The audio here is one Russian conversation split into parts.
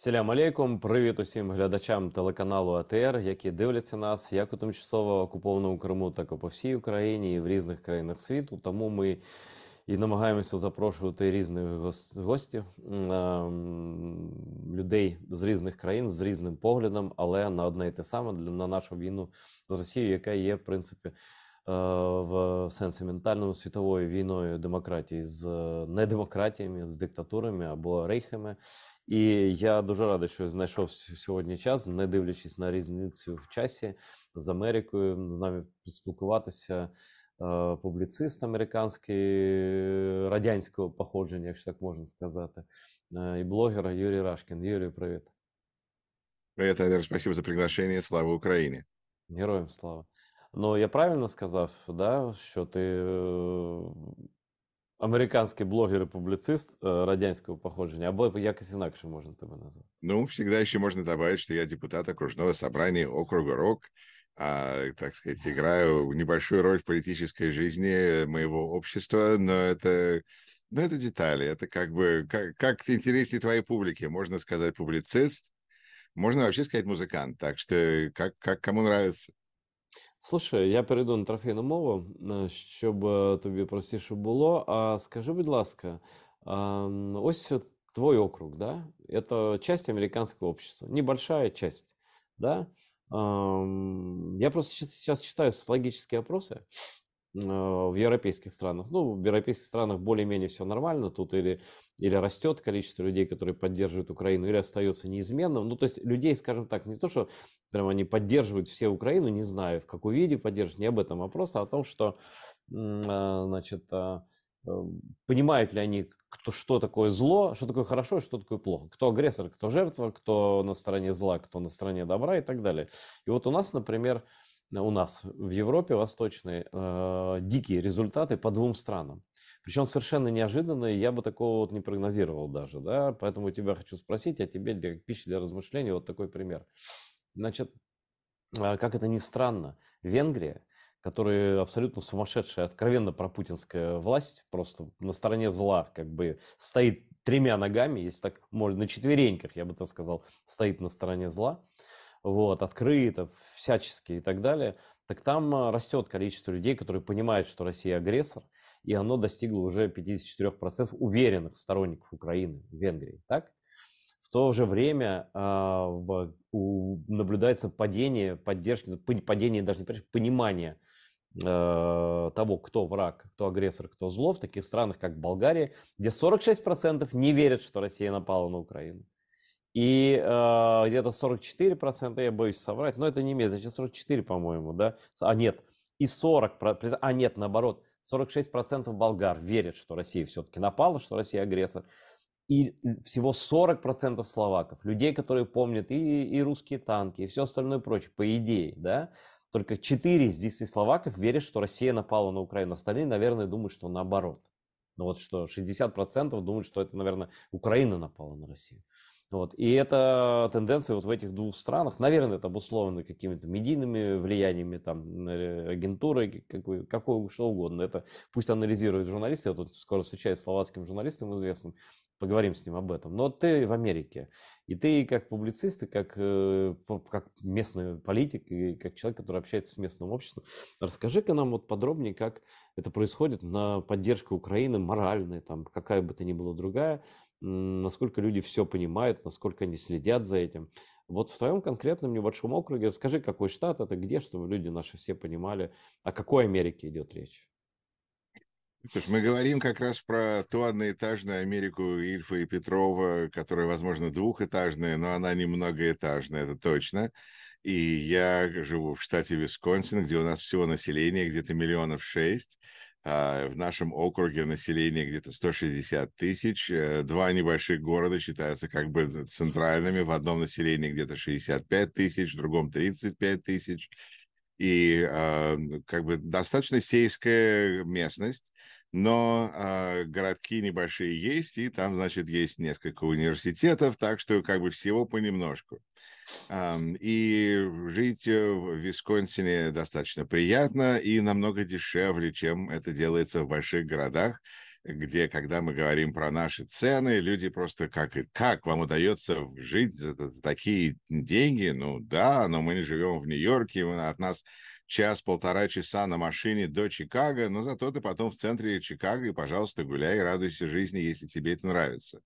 Селям алейкум, привіт усім глядачам телеканалу АТР, які дивляться нас як у тимчасово окупованому Криму, так і по всій Україні і в різних країнах світу. Тому ми і намагаємося запрошувати різних гостів, людей з різних країн, з різним поглядом, але на одне і те саме на нашу війну з Росією, яка є, в принципі, в сенсі ментальному світовою війною демократії з недемократіями, з диктатурами або рейхами. І я дуже радий, що знайшов сьогодні час, не дивлячись на різницю в часі з Америкою, з нами спілкуватися публіцист американський радянського походження, якщо так можна сказати, і блогер Юрій Рашкін. Юрій, привіт. Привет, Айдар, спасибо за приглашение. Слава Украине. Героям слава. Ну, я правильно сказав, да, що ти американський блогер і публіцист радянського походження, або якось інакше можна тебе назвати? Ну, всегда еще можно добавить, что я депутат окружного собрания округа РОК, так сказать, играю небольшую роль в политической жизни моего общества, но это детали, это как бы, как интереснее твоей публике, можно сказать публицист, можно вообще сказать музыкант, так что как кому нравится. Слушай, я перейду на трофейну мову, щоб тобі простіше було. А скажи, будь ласка, ось твой округ, да? Это часть американского общества, небольшая часть, да? Я просто сейчас читаю социологические опросы в европейских странах. Ну, в европейских странах более-менее все нормально. Тут или растет количество людей, которые поддерживают Украину, или остается неизменным. Ну, то есть людей, скажем так, не то, что прямо они поддерживают все Украину, не знаю, в какой виде поддерживают, не об этом вопрос, а о том, что, значит, понимают ли они, что такое зло, что такое хорошо, что такое плохо, кто агрессор, кто жертва, кто на стороне зла, кто на стороне добра и так далее. И вот у нас, например, у нас в Европе Восточной дикие результаты по двум странам. Причем совершенно неожиданные, я бы такого вот не прогнозировал даже, да, поэтому тебя хочу спросить, а тебе для пищи для размышлений вот такой пример. Значит, как это ни странно, Венгрия, которая абсолютно сумасшедшая, откровенно пропутинская власть, просто на стороне зла, как бы стоит тремя ногами, если так можно, на четвереньках, я бы так сказал, стоит на стороне зла, вот, открыто, всячески и так далее, так там растет количество людей, которые понимают, что Россия агрессор, и оно достигло уже 54% уверенных сторонников Украины в Венгрии, так? В то же время наблюдается падение поддержки, падение даже не поддержки, понимания того, кто враг, кто агрессор, кто зло, в таких странах, как Болгария, где 46% не верят, что Россия напала на Украину. И где-то 44%, я боюсь соврать, но это не имеет, значит 44, по-моему, да? А нет, и 40, нет, наоборот, 46% болгар верят, что Россия все-таки напала, что Россия агрессор. И всего 40% словаков, людей, которые помнят и русские танки, и все остальное прочее, по идее, да? Только 4 из 10 словаков верят, что Россия напала на Украину. Остальные, наверное, думают, что наоборот. Ну вот что 60% думают, что это, наверное, Украина напала на Россию. Вот. И эта тенденция вот в этих двух странах, наверное, это обусловлено какими-то медийными влияниями, там, агентурой, какой что угодно. Это пусть анализируют журналисты. Я тут скоро встречаюсь с словацким журналистом известным, поговорим с ним об этом. Но ты в Америке, и ты как публицист, и как местный политик, и как человек, который общается с местным обществом, расскажи-ка нам вот подробнее, как это происходит на поддержку Украины, моральная, там, какая бы то ни была другая, насколько люди все понимают, насколько они следят за этим. Вот в твоем конкретном небольшом округе расскажи, какой штат это, где, чтобы люди наши все понимали, о какой Америке идет речь. Слушай, мы говорим как раз про ту одноэтажную Америку Ильфа и Петрова, которая, возможно, двухэтажная, но она не многоэтажная, это точно. И я живу в штате Висконсин, где у нас всего население где-то 6 миллионов. В нашем округе население где-то 160 тысяч. Два небольших города считаются как бы центральными. В одном населении где-то 65 тысяч, в другом 35 тысяч. И как бы достаточно сельская местность, но городки небольшие есть, и там, значит, есть несколько университетов, так что как бы всего понемножку. И жить в Висконсине достаточно приятно и намного дешевле, чем это делается в больших городах. где, когда мы говорим про наши цены, люди просто как вам удается жить за такие деньги? Ну да, но мы не живем в Нью-Йорке, от нас час-полтора часа на машине до Чикаго, но зато ты потом в центре Чикаго, и, пожалуйста, гуляй и радуйся жизни, если тебе это нравится.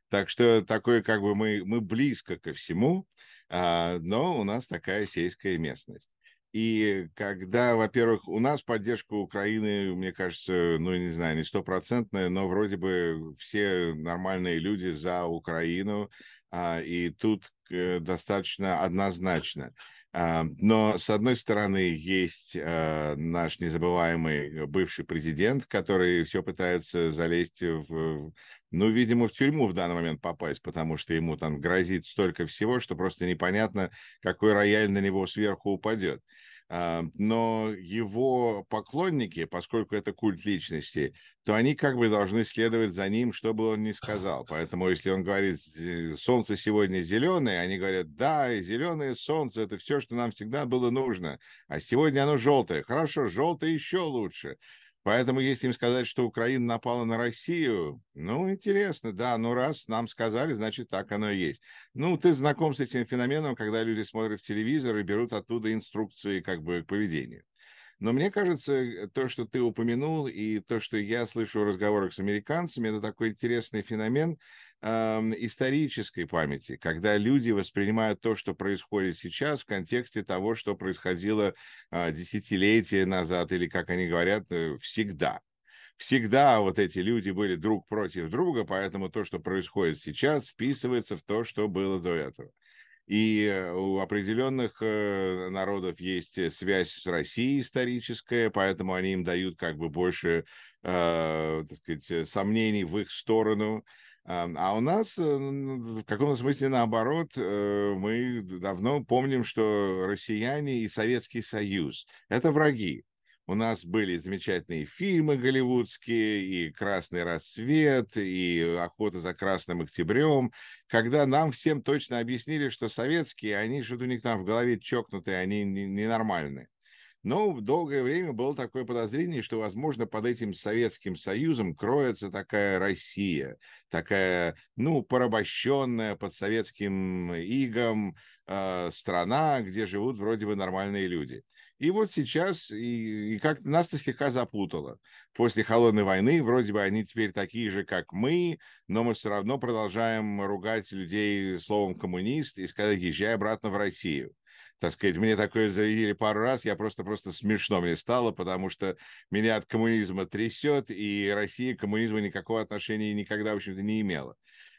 Так что такое, как бы мы близко ко всему, но у нас такая сельская местность. И когда, во-первых, у нас поддержка Украины, мне кажется, ну, не знаю, не стопроцентная, но вроде бы все нормальные люди за Украину, и тут достаточно однозначно. Но, с одной стороны, есть наш незабываемый бывший президент, который все пытается залезть ну, видимо, в тюрьму в данный момент попасть, потому что ему там грозит столько всего, что просто непонятно, какой рояль на него сверху упадет. Но его поклонники, поскольку это культ личности, то они как бы должны следовать за ним, что бы он ни сказал. Поэтому, если он говорит, солнце сегодня зеленое, они говорят, да, зеленое солнце, это все, что нам всегда было нужно. А сегодня оно желтое. Хорошо, желтое еще лучше. Поэтому, если им сказать, что Украина напала на Россию, ну, интересно, да, ну, раз нам сказали, значит, так оно и есть. Ну, ты знаком с этим феноменом, когда люди смотрят в телевизор и берут оттуда инструкции как бы к поведению. Но мне кажется, то, что ты упомянул, и то, что я слышу в разговорах с американцами, это такой интересный феномен исторической памяти, когда люди воспринимают то, что происходит сейчас, в контексте того, что происходило десятилетия назад, или, как они говорят, всегда. Всегда вот эти люди были друг против друга, поэтому то, что происходит сейчас, вписывается в то, что было до этого. И у определенных народов есть связь с Россией историческая, поэтому они им дают как бы больше, так сказать, сомнений в их сторону. А у нас в каком-то смысле наоборот, мы давно помним, что россияне и Советский Союз– это враги. У нас были замечательные фильмы голливудские, и «Красный рассвет», и «Охота за Красным Октябрем», когда нам всем точно объяснили, что советские, они что-то у них там в голове чокнутые, они ненормальные. Но долгое время было такое подозрение, что, возможно, под этим Советским Союзом кроется такая Россия, такая, ну, порабощенная под советским игом страна, где живут вроде бы нормальные люди. И вот сейчас, и как-то нас-то слегка запутало. После Холодной войны вроде бы они теперь такие же, как мы, но мы все равно продолжаем ругать людей словом «коммунист» и сказать «езжай обратно в Россию». Так сказать, мне такое заявили пару раз, я просто смешно мне стало, потому что меня от коммунизма трясет, и Россия к коммунизму никакого отношения никогда, в общем-то, не имела.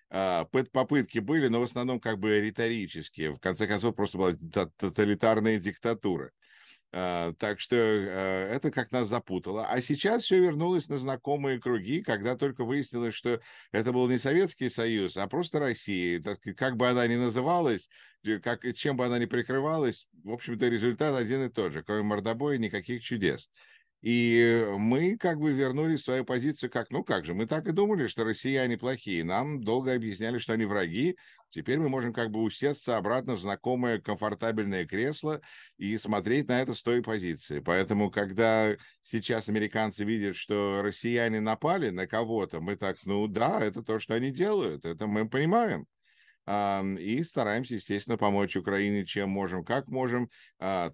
Попытки были, но в основном как бы риторические. В конце концов, просто была тоталитарная диктатура. Так что это как нас запутало. А сейчас все вернулось на знакомые круги, когда только выяснилось, что это был не Советский Союз, а просто Россия. Так сказать, как бы она ни называлась, чем бы она ни прикрывалась, в общем-то, результат один и тот же. Кроме мордобоя никаких чудес. И мы как бы вернули свою позицию как, ну как же, мы так и думали, что россияне плохие. Нам долго объясняли, что они враги. Теперь мы можем как бы усесться обратно в знакомое комфортабельное кресло и смотреть на это с той позиции. Поэтому, когда сейчас американцы видят, что россияне напали на кого-то, мы так, ну да, это то, что они делают, это мы понимаем. И стараемся, естественно, помочь Украине, чем можем, как можем.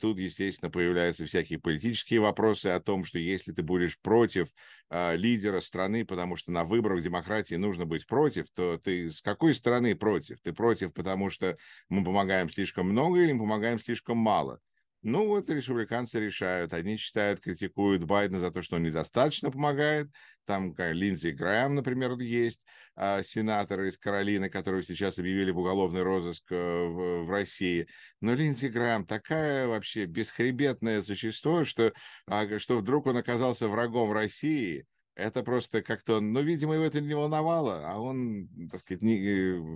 Тут, естественно, появляются всякие политические вопросы о том, что если ты будешь против лидера страны, потому что на выборах демократии нужно быть против, то ты с какой стороны против? Ты против, потому что мы помогаем слишком много или мы помогаем слишком мало? Ну, вот республиканцы решают. Одни считают, критикуют Байдена за то, что он недостаточно помогает. Там Линдзи Грэм, например, есть, сенатор из Каролины, которого сейчас объявили в уголовный розыск в России. Но Линдзи Грэм такая вообще бесхребетное существо, что вдруг он оказался врагом России. Это просто как-то, ну, видимо, его это не волновало, а он, так сказать,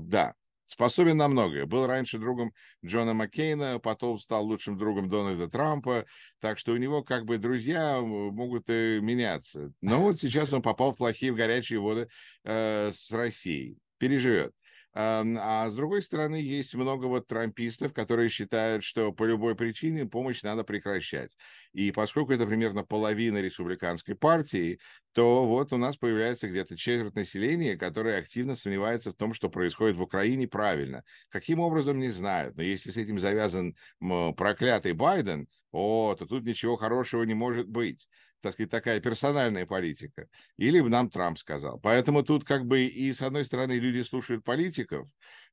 да, способен на многое. Был раньше другом Джона Маккейна, потом стал лучшим другом Дональда Трампа, так что у него как бы друзья могут и меняться. Но вот сейчас он попал в горячие воды с Россией. Переживет. А с другой стороны, есть много вот трампистов, которые считают, что по любой причине помощь надо прекращать. И поскольку это примерно половина республиканской партии, то вот у нас появляется где-то четверть населения, которое активно сомневается в том, что происходит в Украине правильно. Каким образом, не знают. Но если с этим завязан проклятый Байден, то тут ничего хорошего не может быть. Так сказать, такая персональная политика. Или нам Трамп сказал. Поэтому тут как бы и с одной стороны люди слушают политиков,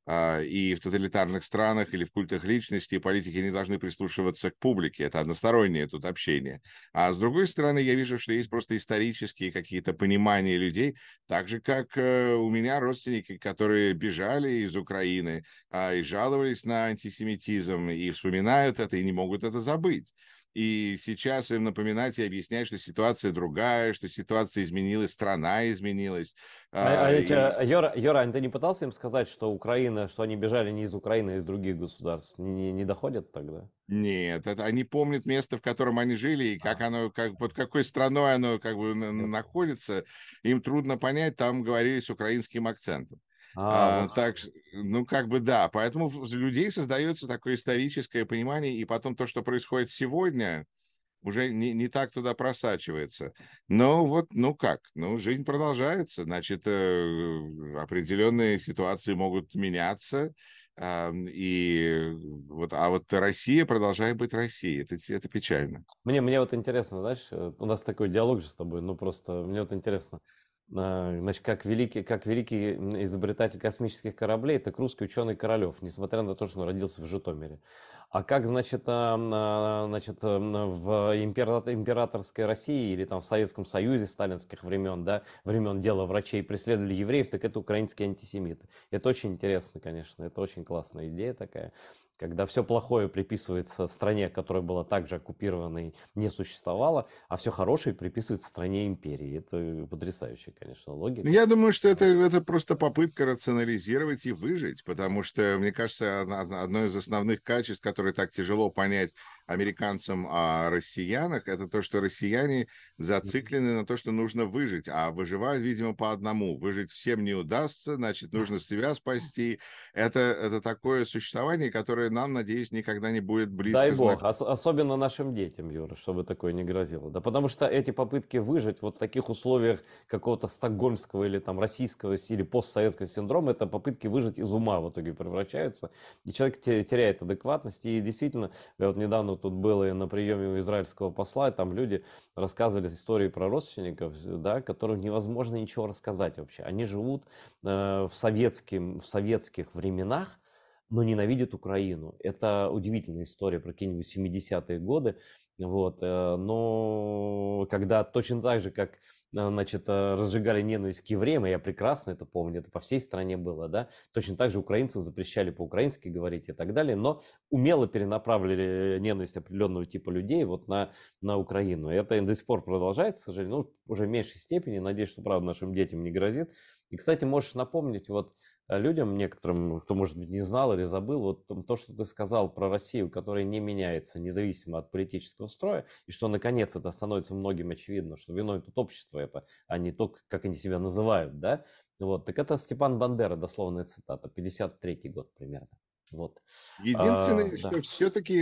и в тоталитарных странах или в культах личности политики не должны прислушиваться к публике. Это одностороннее тут общение. А с другой стороны, я вижу, что есть просто исторические какие-то понимания людей, так же, как у меня родственники, которые бежали из Украины и жаловались на антисемитизм, и вспоминают это, и не могут это забыть. И сейчас им напоминать и объяснять, что ситуация другая, что ситуация изменилась, страна изменилась. И Юра, а ты не пытался им сказать, что Украина, что они бежали не из Украины, а из других государств? Не доходят тогда? нет, это они помнят место, в котором они жили, и как оно, как, под какой страной оно как бы Нет. находится, им трудно понять, там говорили с украинским акцентом. Вот что. Ну, как бы да, поэтому у людей создается такое историческое понимание, и потом то, что происходит сегодня, уже не так туда просачивается. Но вот, ну как, ну жизнь продолжается, значит, определенные ситуации могут меняться, а вот Россия продолжает быть Россией, это печально. Мне вот интересно, знаешь, у нас такой диалог же с тобой, ну просто мне вот интересно, значит, как великий изобретатель космических кораблей, так русский ученый Королев, несмотря на то, что он родился в Житомире. А как, значит, значит, в императорской России или там в Советском Союзе сталинских времен, да, времен дела врачей преследовали евреев, так это украинские антисемиты. Это очень интересно, конечно, это очень классная идея такая, когда все плохое приписывается стране, которая была также оккупирована и не существовала, а все хорошее приписывается стране империи. Это потрясающая, конечно, Ну, логика. я думаю, что это просто попытка рационализировать и выжить, потому что, мне кажется, одно из основных качеств, которые так тяжело понять американцам о россиянах, это то, что россияне Мгм. зациклены на то, что нужно выжить, а выживают, видимо, по одному. Выжить всем не удастся, значит, нужно себя спасти. Это такое существование, которое нам, надеюсь, никогда не будет Дай близко бог, знакомо. особенно нашим детям, Юра, чтобы такое не грозило. Да потому что эти попытки выжить вот в таких условиях какого-то стокгольмского или там российского или постсоветского синдрома, это попытки выжить из ума в итоге превращаются, и человек теряет адекватность. И действительно, я вот недавно тут был и на приеме у израильского посла, и там люди рассказывали истории про родственников, да, которым невозможно ничего рассказать вообще. Они живут в советских временах, но ненавидит Украину. Это удивительная история про какие-нибудь 70-е годы. Вот. Но когда точно так же, как значит, разжигали ненависть к евреям, и я прекрасно это помню, это по всей стране было, да, точно так же украинцам запрещали по-украински говорить и так далее, но умело перенаправили ненависть определенного типа людей вот на Украину. И это до сих пор продолжается, к сожалению, ну, уже в меньшей степени, надеюсь, что, правда, нашим детям не грозит. И, кстати, можешь напомнить вот людям некоторым, кто, может быть, не знал или забыл, вот то, что ты сказал про Россию, которая не меняется независимо от политического строя, и что, наконец, это становится многим очевидно, что виной тут общество это, а не то, как они себя называют, да, вот, так это Степан Бандера, дословная цитата, 53-й год примерно, вот, Единственное, да. что все-таки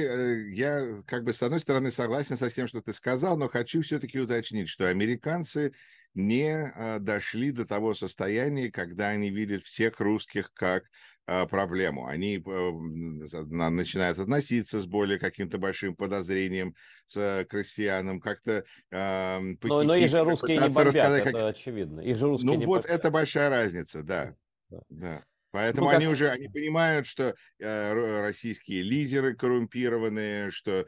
я как бы с одной стороны согласен со всем, что ты сказал, но хочу все-таки уточнить, что американцы не дошли до того состояния, когда они видят всех русских как проблему. Они начинают относиться с более каким-то большим подозрением к россиянам, как-то Но их же похихикать, русские не пытаться бомбят, рассказать, как... это очевидно, их же русские Ну не вот это бомбят. большая разница, Да, да. да. Да. Ну, Поэтому они как, уже они понимают, что российские лидеры коррумпированные, что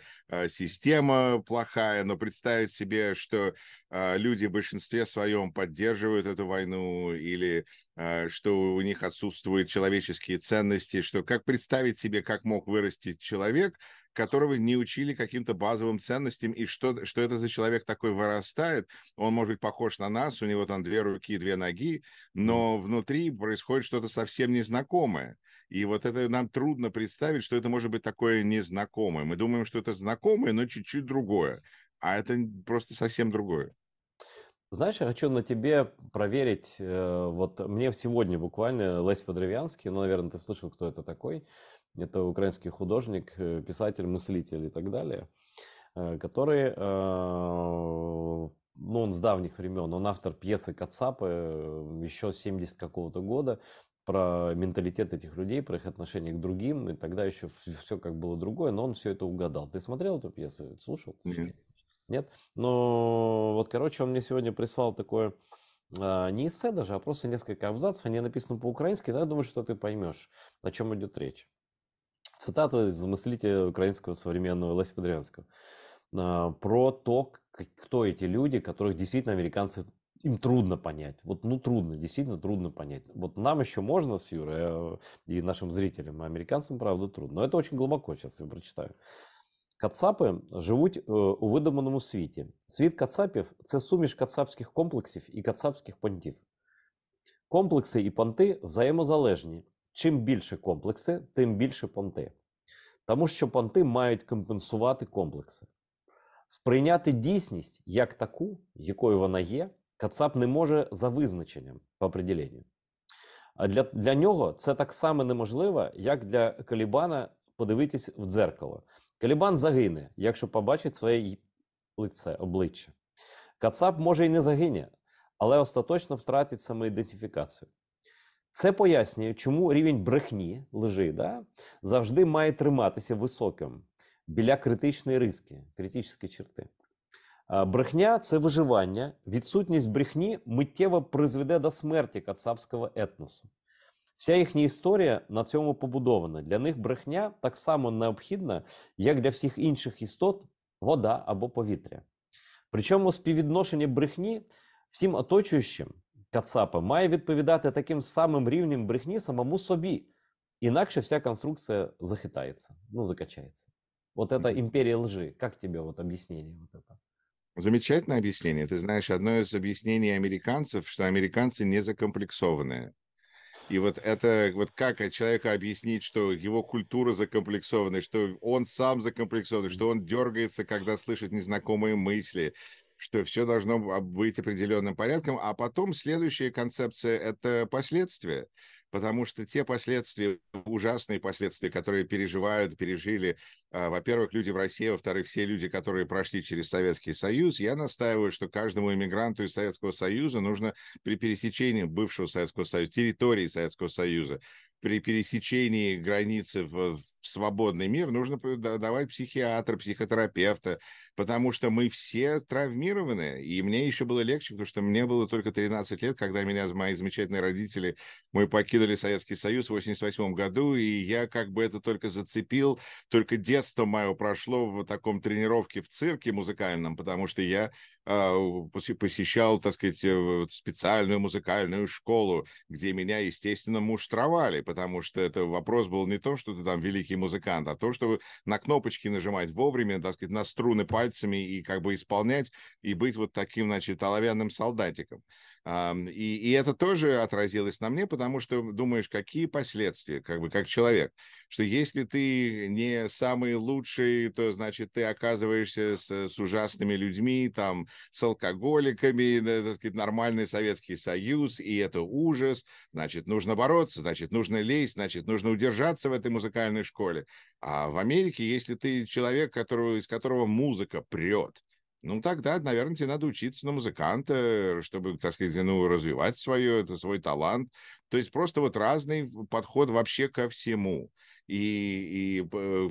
система плохая, но представить себе, что люди в большинстве своем поддерживают эту войну или что у них отсутствуют человеческие ценности, что как представить себе, как мог вырасти человек, которого не учили каким-то базовым ценностям, и что это за человек такой вырастает, он может быть похож на нас, у него там две руки, две ноги, но внутри происходит что-то совсем незнакомое. И вот это нам трудно представить, что это может быть такое незнакомое. Мы думаем, что это знакомое, но чуть-чуть другое. А это просто совсем другое. Знаешь, я хочу на тебе проверить, вот мне сегодня буквально Лесь Подривянский, ну, наверное, ты слышал, кто это такой. Это украинский художник, писатель, мыслитель и так далее, который, ну, он с давних времен, он автор пьесы «Кацапы» еще с 70 какого-то года, про менталитет этих людей, про их отношение к другим, и тогда еще все как было другое, но он все это угадал. Ты смотрел эту пьесу, слушал, Нет. точнее? Нет? Ну, вот, короче, он мне сегодня прислал такое, не эссе даже, а просто несколько абзацев, они написаны по-украински, но я думаю, что ты поймешь, о чем идет речь. Цитата из мыслителя украинского современного Леся Подрянского. Про то, кто эти люди, которых действительно американцы, им трудно понять. Вот, ну, трудно, действительно трудно понять. Вот нам еще можно с Юрой и нашим зрителям, а американцам, правда, трудно. Но это очень глубоко, сейчас я прочитаю. Кацапи живуть у видимому світі. Світ кацапів – це суміш кацапських комплексів і кацапських понтів. Комплекси і понти взаємозалежні. Чим більше комплекси, тим більше понти. Тому що понти мають компенсувати комплекси. Сприйняти дійсність як таку, якою вона є, кацап не може за визначенням по определенню. А для нього це так само неможливо, як для Калібана подивитись в дзеркало. Калібан загине, якщо побачить своє обличчя. Кацап може і не загине, але остаточно втратить самоідентифікацію. Це пояснює, чому рівень брехні, лжи, завжди має триматися високим, біля критичної риски, критичної черти. Брехня – це виживання, відсутність брехні миттєво призведе до смерті кацапського етносу. Вся їхня історія на цьому побудована. Для них брехня так само необхідна, як для всіх інших істот вода або повітря. Причому співвідношення брехні всім оточуючим кацапа має відповідати таким самим рівнем брехні самому собі. Інакше вся конструкція захитається, ну, закачається. Вот это империя лжи. Как тебе вот объяснение вот это? Замечательное объяснение. Ты знаешь, одно из объяснений американцев, что американцы не закомплексованные. И вот это, вот как человеку объяснить, что его культура закомплексована, что он сам закомплексован, что он дергается, когда слышит незнакомые мысли, что все должно быть определенным порядком, а потом следующая концепция – это последствия. Потому что те последствия, ужасные последствия, которые пережили, во-первых, люди в России, во-вторых, все люди, которые прошли через Советский Союз, я настаиваю, что каждому иммигранту из Советского Союза нужно при пересечении бывшего Советского Союза, территории Советского Союза, при пересечении границы в свободный мир нужно давать психиатра, психотерапевта, потому что мы все травмированы. И мне еще было легче, потому что мне было только 13 лет, когда меня мои замечательные родители, мы покинули Советский Союз в 1988 году, и я как бы это только зацепил, только детство мое прошло в таком тренировке в цирке музыкальном, потому что я посещал, так сказать, специальную музыкальную школу, где меня, естественно, муштровали, потому что это вопрос был не то, что ты там великий музыкант, а то, чтобы на кнопочки нажимать вовремя, так сказать, на струны пальцами и как бы исполнять, и быть вот таким, значит, оловянным солдатиком. И это тоже отразилось на мне, потому что думаешь, какие последствия, как бы как человек, что если ты не самый лучший, то, значит, ты оказываешься с ужасными людьми, там, с алкоголиками, так сказать, нормальный Советский Союз, и это ужас, значит, нужно бороться, значит, нужно лезть, значит, нужно удержаться в этой музыкальной школе. А в Америке, если ты человек, из которого музыка прет, ну, тогда, наверное, тебе надо учиться на музыканта, чтобы, так сказать, ну, развивать свой талант. То есть просто вот разный подход вообще ко всему. И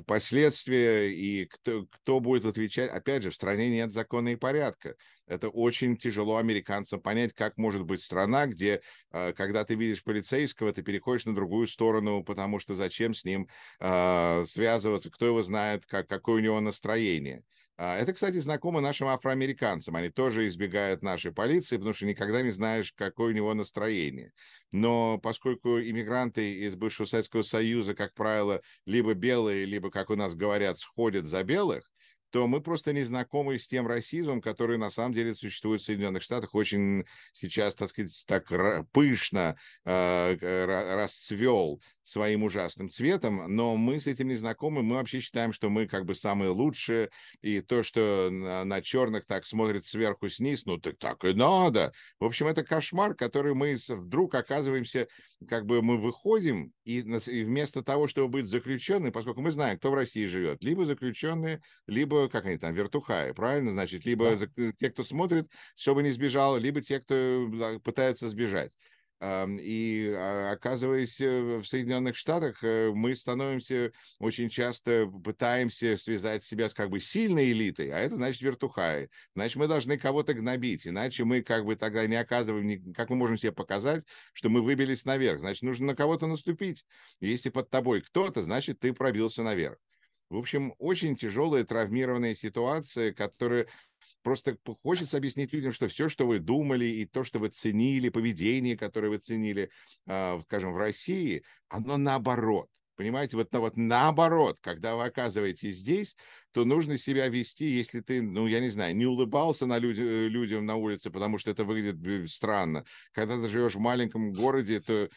последствия, и кто будет отвечать. Опять же, в стране нет закона и порядка. Это очень тяжело американцам понять, как может быть страна, где, когда ты видишь полицейского, ты переходишь на другую сторону, потому что зачем с ним связываться, кто его знает, какое у него настроение. Это, кстати, знакомо нашим афроамериканцам. Они тоже избегают нашей полиции, потому что никогда не знаешь, какое у него настроение. Но поскольку иммигранты из бывшего Советского Союза, как правило, либо белые, либо, как у нас говорят, сходят за белых, то мы просто не знакомы с тем расизмом, который на самом деле существует в Соединенных Штатах, очень сейчас, так сказать, так пышно расцвел. своим ужасным цветом, но мы с этим не знакомы, мы вообще считаем, что мы как бы самые лучшие, и то, что на черных так смотрят сверху низ, ну так и надо. В общем, это кошмар, который мы вдруг оказываемся, как бы мы выходим, и вместо того, чтобы быть заключенными, поскольку мы знаем, кто в России живет, либо заключенные, либо, как они там, вертухаи, правильно? Значит, либо Да. те, кто смотрит, чтобы не сбежал, либо те, кто пытается сбежать. И оказываясь в Соединенных Штатах, мы становимся очень часто, пытаемся связать себя с как бы сильной элитой, а это значит вертухаи. Значит, мы должны кого-то гнобить, иначе мы как бы тогда не оказываем, как мы можем себе показать, что мы выбились наверх. Значит, нужно на кого-то наступить. Если под тобой кто-то, значит, ты пробился наверх. В общем, очень тяжелая травмированная ситуация, которая просто хочется объяснить людям, что все, что вы думали, и то, что вы ценили, поведение, которое вы ценили, скажем, в России, оно наоборот. Понимаете, вот наоборот, когда вы оказываетесь здесь, то нужно себя вести, если ты, ну, я не знаю, не улыбался людям на улице, потому что это выглядит странно. Когда ты живешь в маленьком городе, то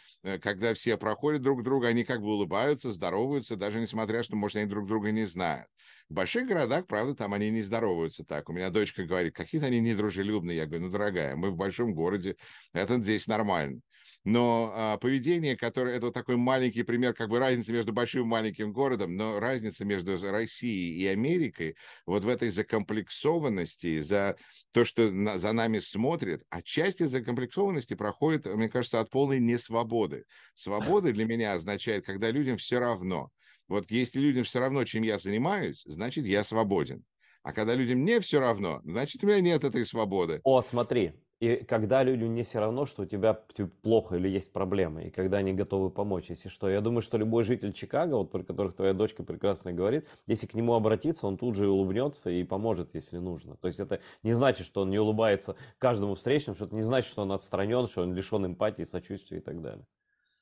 когда все проходят друг друга, они как бы улыбаются, здороваются, даже несмотря, что, может, они друг друга не знают. В больших городах, правда, там они не здороваются так. У меня дочка говорит, какие-то они недружелюбные. Я говорю, ну, дорогая, мы в большом городе, это здесь нормально. Но поведение, которое, это вот такой маленький пример, как бы разница между большим и маленьким городом, но разница между Россией и Америкой вот в этой закомплексованности, за то, что за нами смотрят, а часть из закомплексованности проходит, мне кажется, от полной несвободы. Свобода для меня означает, когда людям все равно. Вот если людям все равно, чем я занимаюсь, значит, я свободен. А когда людям не все равно, значит, у меня нет этой свободы. О, смотри, и когда людям не все равно, что у тебя плохо или есть проблемы, и когда они готовы помочь, если что. Я думаю, что любой житель Чикаго, вот про которых твоя дочка прекрасно говорит, если к нему обратиться, он тут же и улыбнется и поможет, если нужно. То есть это не значит, что он не улыбается каждому встречному, что это не значит, что он отстранен, что он лишен эмпатии, сочувствия и так далее.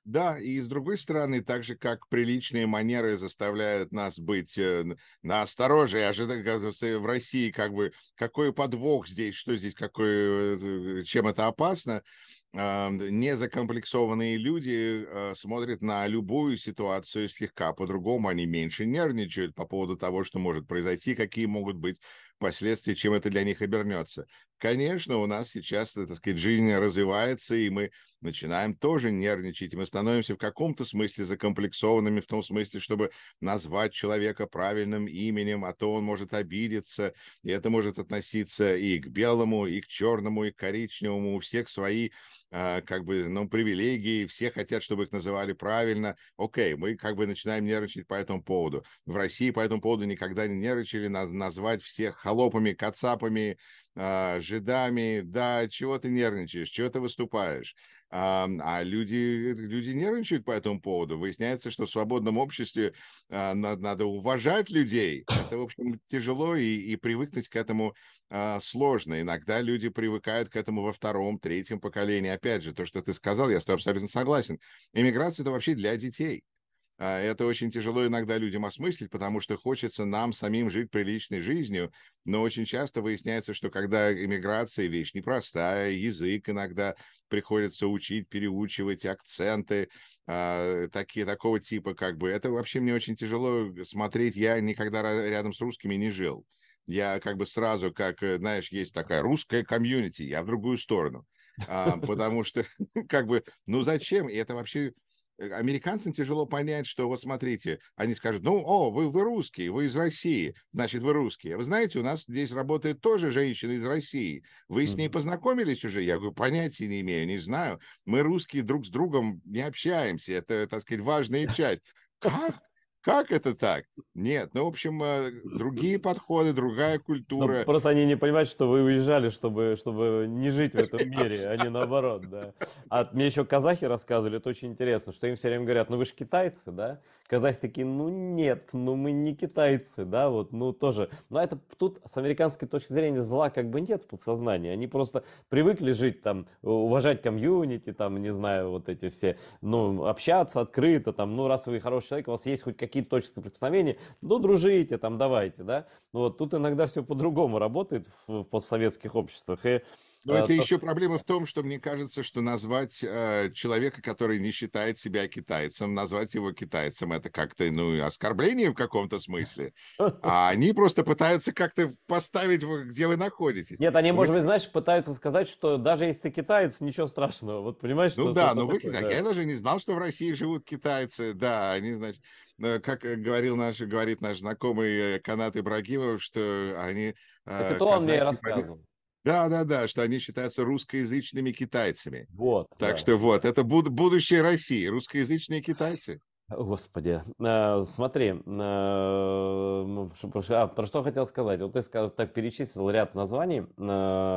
Да, и с другой стороны, так же, как приличные манеры заставляют нас быть наостороже и ожидать в России, как бы, какой подвох здесь, что здесь, чем это опасно, незакомплексованные люди смотрят на любую ситуацию слегка по-другому, они меньше нервничают по поводу того, что может произойти, какие могут быть последствия, чем это для них обернется. Конечно, у нас сейчас, так сказать, жизнь развивается, и мы начинаем тоже нервничать, и мы становимся в каком-то смысле закомплексованными, в том смысле, чтобы назвать человека правильным именем, а то он может обидеться, и это может относиться и к белому, и к черному, и к коричневому, у всех свои как бы, ну, привилегии, все хотят, чтобы их называли правильно. Окей, мы как бы начинаем нервничать по этому поводу. В России по этому поводу никогда не нервничали, назвать всех холопами, кацапами, жидами. Да, чего ты нервничаешь, чего ты выступаешь? Люди нервничают по этому поводу. Выясняется, что в свободном обществе надо уважать людей. Это, в общем, тяжело, и привыкнуть к этому сложно. Иногда люди привыкают к этому во втором, третьем поколении. Опять же, то, что ты сказал, я с тобой абсолютно согласен. Иммиграция – это вообще для детей. Это очень тяжело иногда людям осмыслить, потому что хочется нам самим жить приличной жизнью, но очень часто выясняется, что когда иммиграция – вещь непростая, язык иногда приходится учить, переучивать, акценты такого типа, как бы. Это вообще мне очень тяжело смотреть. Я никогда рядом с русскими не жил. Я как бы сразу, как, знаешь, есть такая русская комьюнити, я в другую сторону. Потому что, как бы, ну зачем? И это вообще американцам тяжело понять, что вот смотрите, они скажут, ну, вы русские, вы из России, значит, вы русские. Вы знаете, у нас здесь работает тоже женщина из России. Вы с ней Мгм. познакомились уже? Я говорю, понятия не имею, не знаю. Мы, русские, друг с другом не общаемся. Это, так сказать, важная часть. Как? Как это так? Нет, ну, в общем, другие подходы, другая Ну, культура. просто они не понимают, что вы уезжали, чтобы не жить в этом мире, а не наоборот, да. А мне еще казахи рассказывали, это очень интересно, что им все время говорят, ну вы же китайцы, да? Казахи такие, ну нет, ну мы не китайцы, да, вот, ну тоже. Но это тут с американской точки зрения зла как бы нет в подсознании. Они просто привыкли жить там, уважать комьюнити, там, не знаю, вот эти все, ну, общаться открыто, там, ну, раз вы хороший человек, у вас есть хоть какие-то точки соприкосновения, ну, дружите, там, давайте, да. Вот тут иногда все по-другому работает в постсоветских обществах. И Но это то, еще проблема в том, что мне кажется, что назвать человека, который не считает себя китайцем, назвать его китайцем, это как-то, ну, оскорбление в каком-то смысле. А они просто пытаются как-то поставить, где вы находитесь. Нет, они, Вы может быть, знаешь, пытаются сказать, что даже если ты китаец, ничего страшного. Вот понимаешь, Ну что да, это но вы такое, китайцы. да. Я даже не знал, что в России живут китайцы. Да, они, значит, как говорит наш знакомый Канат Ибрагимов, что они Так это он мне и казахи, рассказывал. да, что они считаются русскоязычными китайцами. Вот, Так да. что вот, это будущее России, русскоязычные китайцы. Господи, смотри, про что хотел сказать. Вот ты так перечислил ряд названий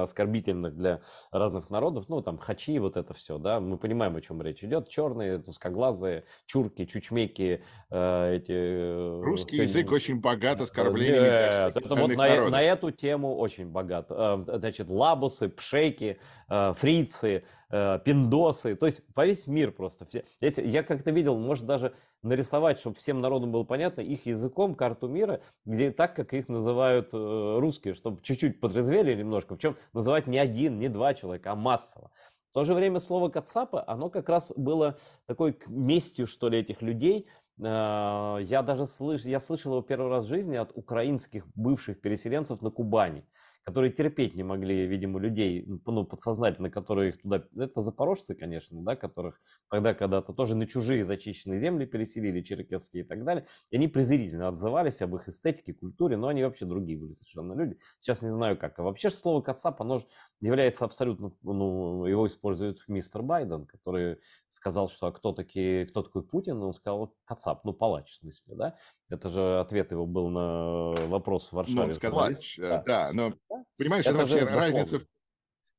оскорбительных для разных народов, ну там хачи, вот это все, да, мы понимаем, о чем речь идет. Черные, тускоглазые, чурки, чучмеки, Русский все. язык очень богат оскорблениями для Нет, всех это вот остальных на народов. эту тему очень богат. Значит, лабусы, пшеки, фрицы, пиндосы, то есть по весь мир просто. Я как-то видел, может даже нарисовать, чтобы всем народам было понятно, их языком карту мира, где так, как их называют русские, чтобы чуть-чуть подрезвели немножко. Причем называть не один, не два человека, а массово. В то же время слово «кацапы», оно как раз было такой местью, что ли, этих людей. Я даже я слышал его первый раз в жизни от украинских бывших переселенцев на Кубани, которые терпеть не могли, видимо, людей, ну, подсознательно, которые их туда... Это запорожцы, конечно, да, которых тогда когда-то тоже на чужие зачищенные земли переселили, черкесские и так далее. И они презрительно отзывались об их эстетике, культуре, но они вообще другие были совершенно люди. Сейчас не знаю как. А вообще слово «кацап», оно же является абсолютно... Ну, его использует мистер Байден, который сказал, что кто такой Путин, он сказал «кацап», ну, палач в смысле, да? Это же ответ его был на вопрос в Ну, он Варшаве сказал, журналист. Да. да, но Да. понимаешь, это Это вообще же дословно.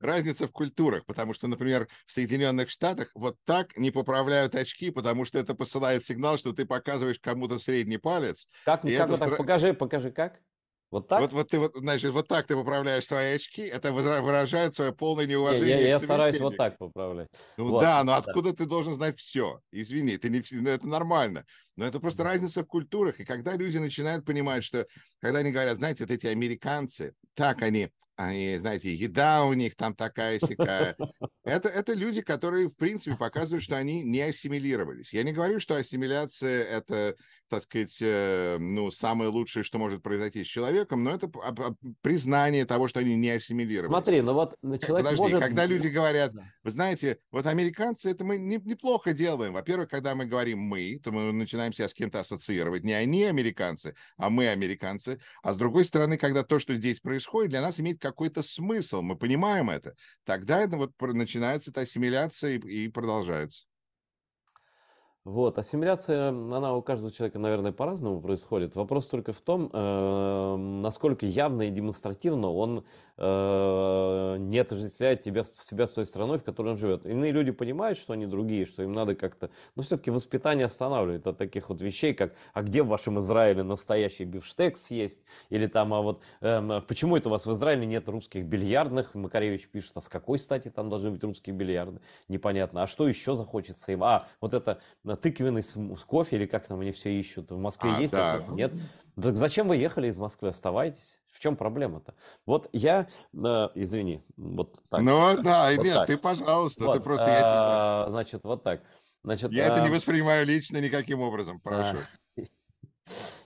разница в культурах, потому что, например, в Соединенных Штатах вот так не поправляют очки, потому что это посылает сигнал, что ты показываешь кому-то средний палец, Как, и как это вот так? Покажи как. Вот так? вот ты вот, значит, вот так ты поправляешь свои очки, это выражает свое полное Не, я, неуважение к я стараюсь вот собеседнику. так поправлять. Ну Вот, да, но да. откуда ты должен знать все? Извини, ты не, ну, это нормально. Но это просто Да. разница в культурах. И когда люди начинают понимать, что, когда они говорят, знаете, вот эти американцы, так они, знаете, еда у них там такая сякая. Это люди, которые, в принципе, показывают, что они не ассимилировались. Я не говорю, что ассимиляция – это, так сказать, ну, самое лучшее, что может произойти с человеком, но это признание того, что они не ассимилировались. Смотри, ну вот человек Подожди, может... когда люди говорят, Да. вы знаете, вот американцы, это мы неплохо делаем. Во-первых, когда мы говорим «мы», то мы начинаем себя с кем-то ассоциировать. Не они американцы, а мы американцы. А с другой стороны, когда то, что здесь происходит, для нас имеет какой-то смысл, мы понимаем это, тогда это вот начинается эта ассимиляция и продолжается. Вот, ассимиляция, она у каждого человека, наверное, по-разному происходит. Вопрос только в том, насколько явно и демонстративно он не отождествляет себя с той страной, в которой он живет. Иные люди понимают, что они другие, что им надо как-то... Но все-таки воспитание останавливает от таких вот вещей, как «а где в вашем Израиле настоящий бифштекс есть?» Или там «а вот почему это у вас в Израиле нет русских бильярдных?» Макаревич пишет «а с какой стати там должны быть русские бильярды?» Непонятно. А что еще захочется им? А, вот это тыквенный с кофе, или как там они все ищут, в Москве есть вот Да. это? Нет? Так зачем вы ехали из Москвы? Оставайтесь. В чем проблема-то? Вот я, извини, вот так, Ну, да, вот нет, так. ты, пожалуйста, ты Вот, просто, значит, вот так. Значит, я это не воспринимаю лично никаким образом, а, прошу.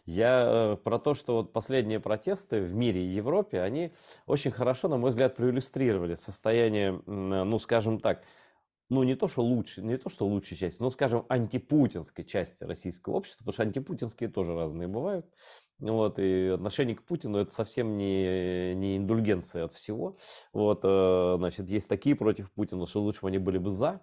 я про то, что вот последние протесты в мире и Европе, они очень хорошо, на мой взгляд, проиллюстрировали состояние, ну, скажем так, ну, не то, что лучше, не то, что лучшей части, но, скажем, антипутинской части российского общества, потому что антипутинские тоже разные бывают. Вот, и отношение к Путину это совсем не индульгенция от всего. Вот, значит, есть такие против Путина, что лучше бы они были бы за.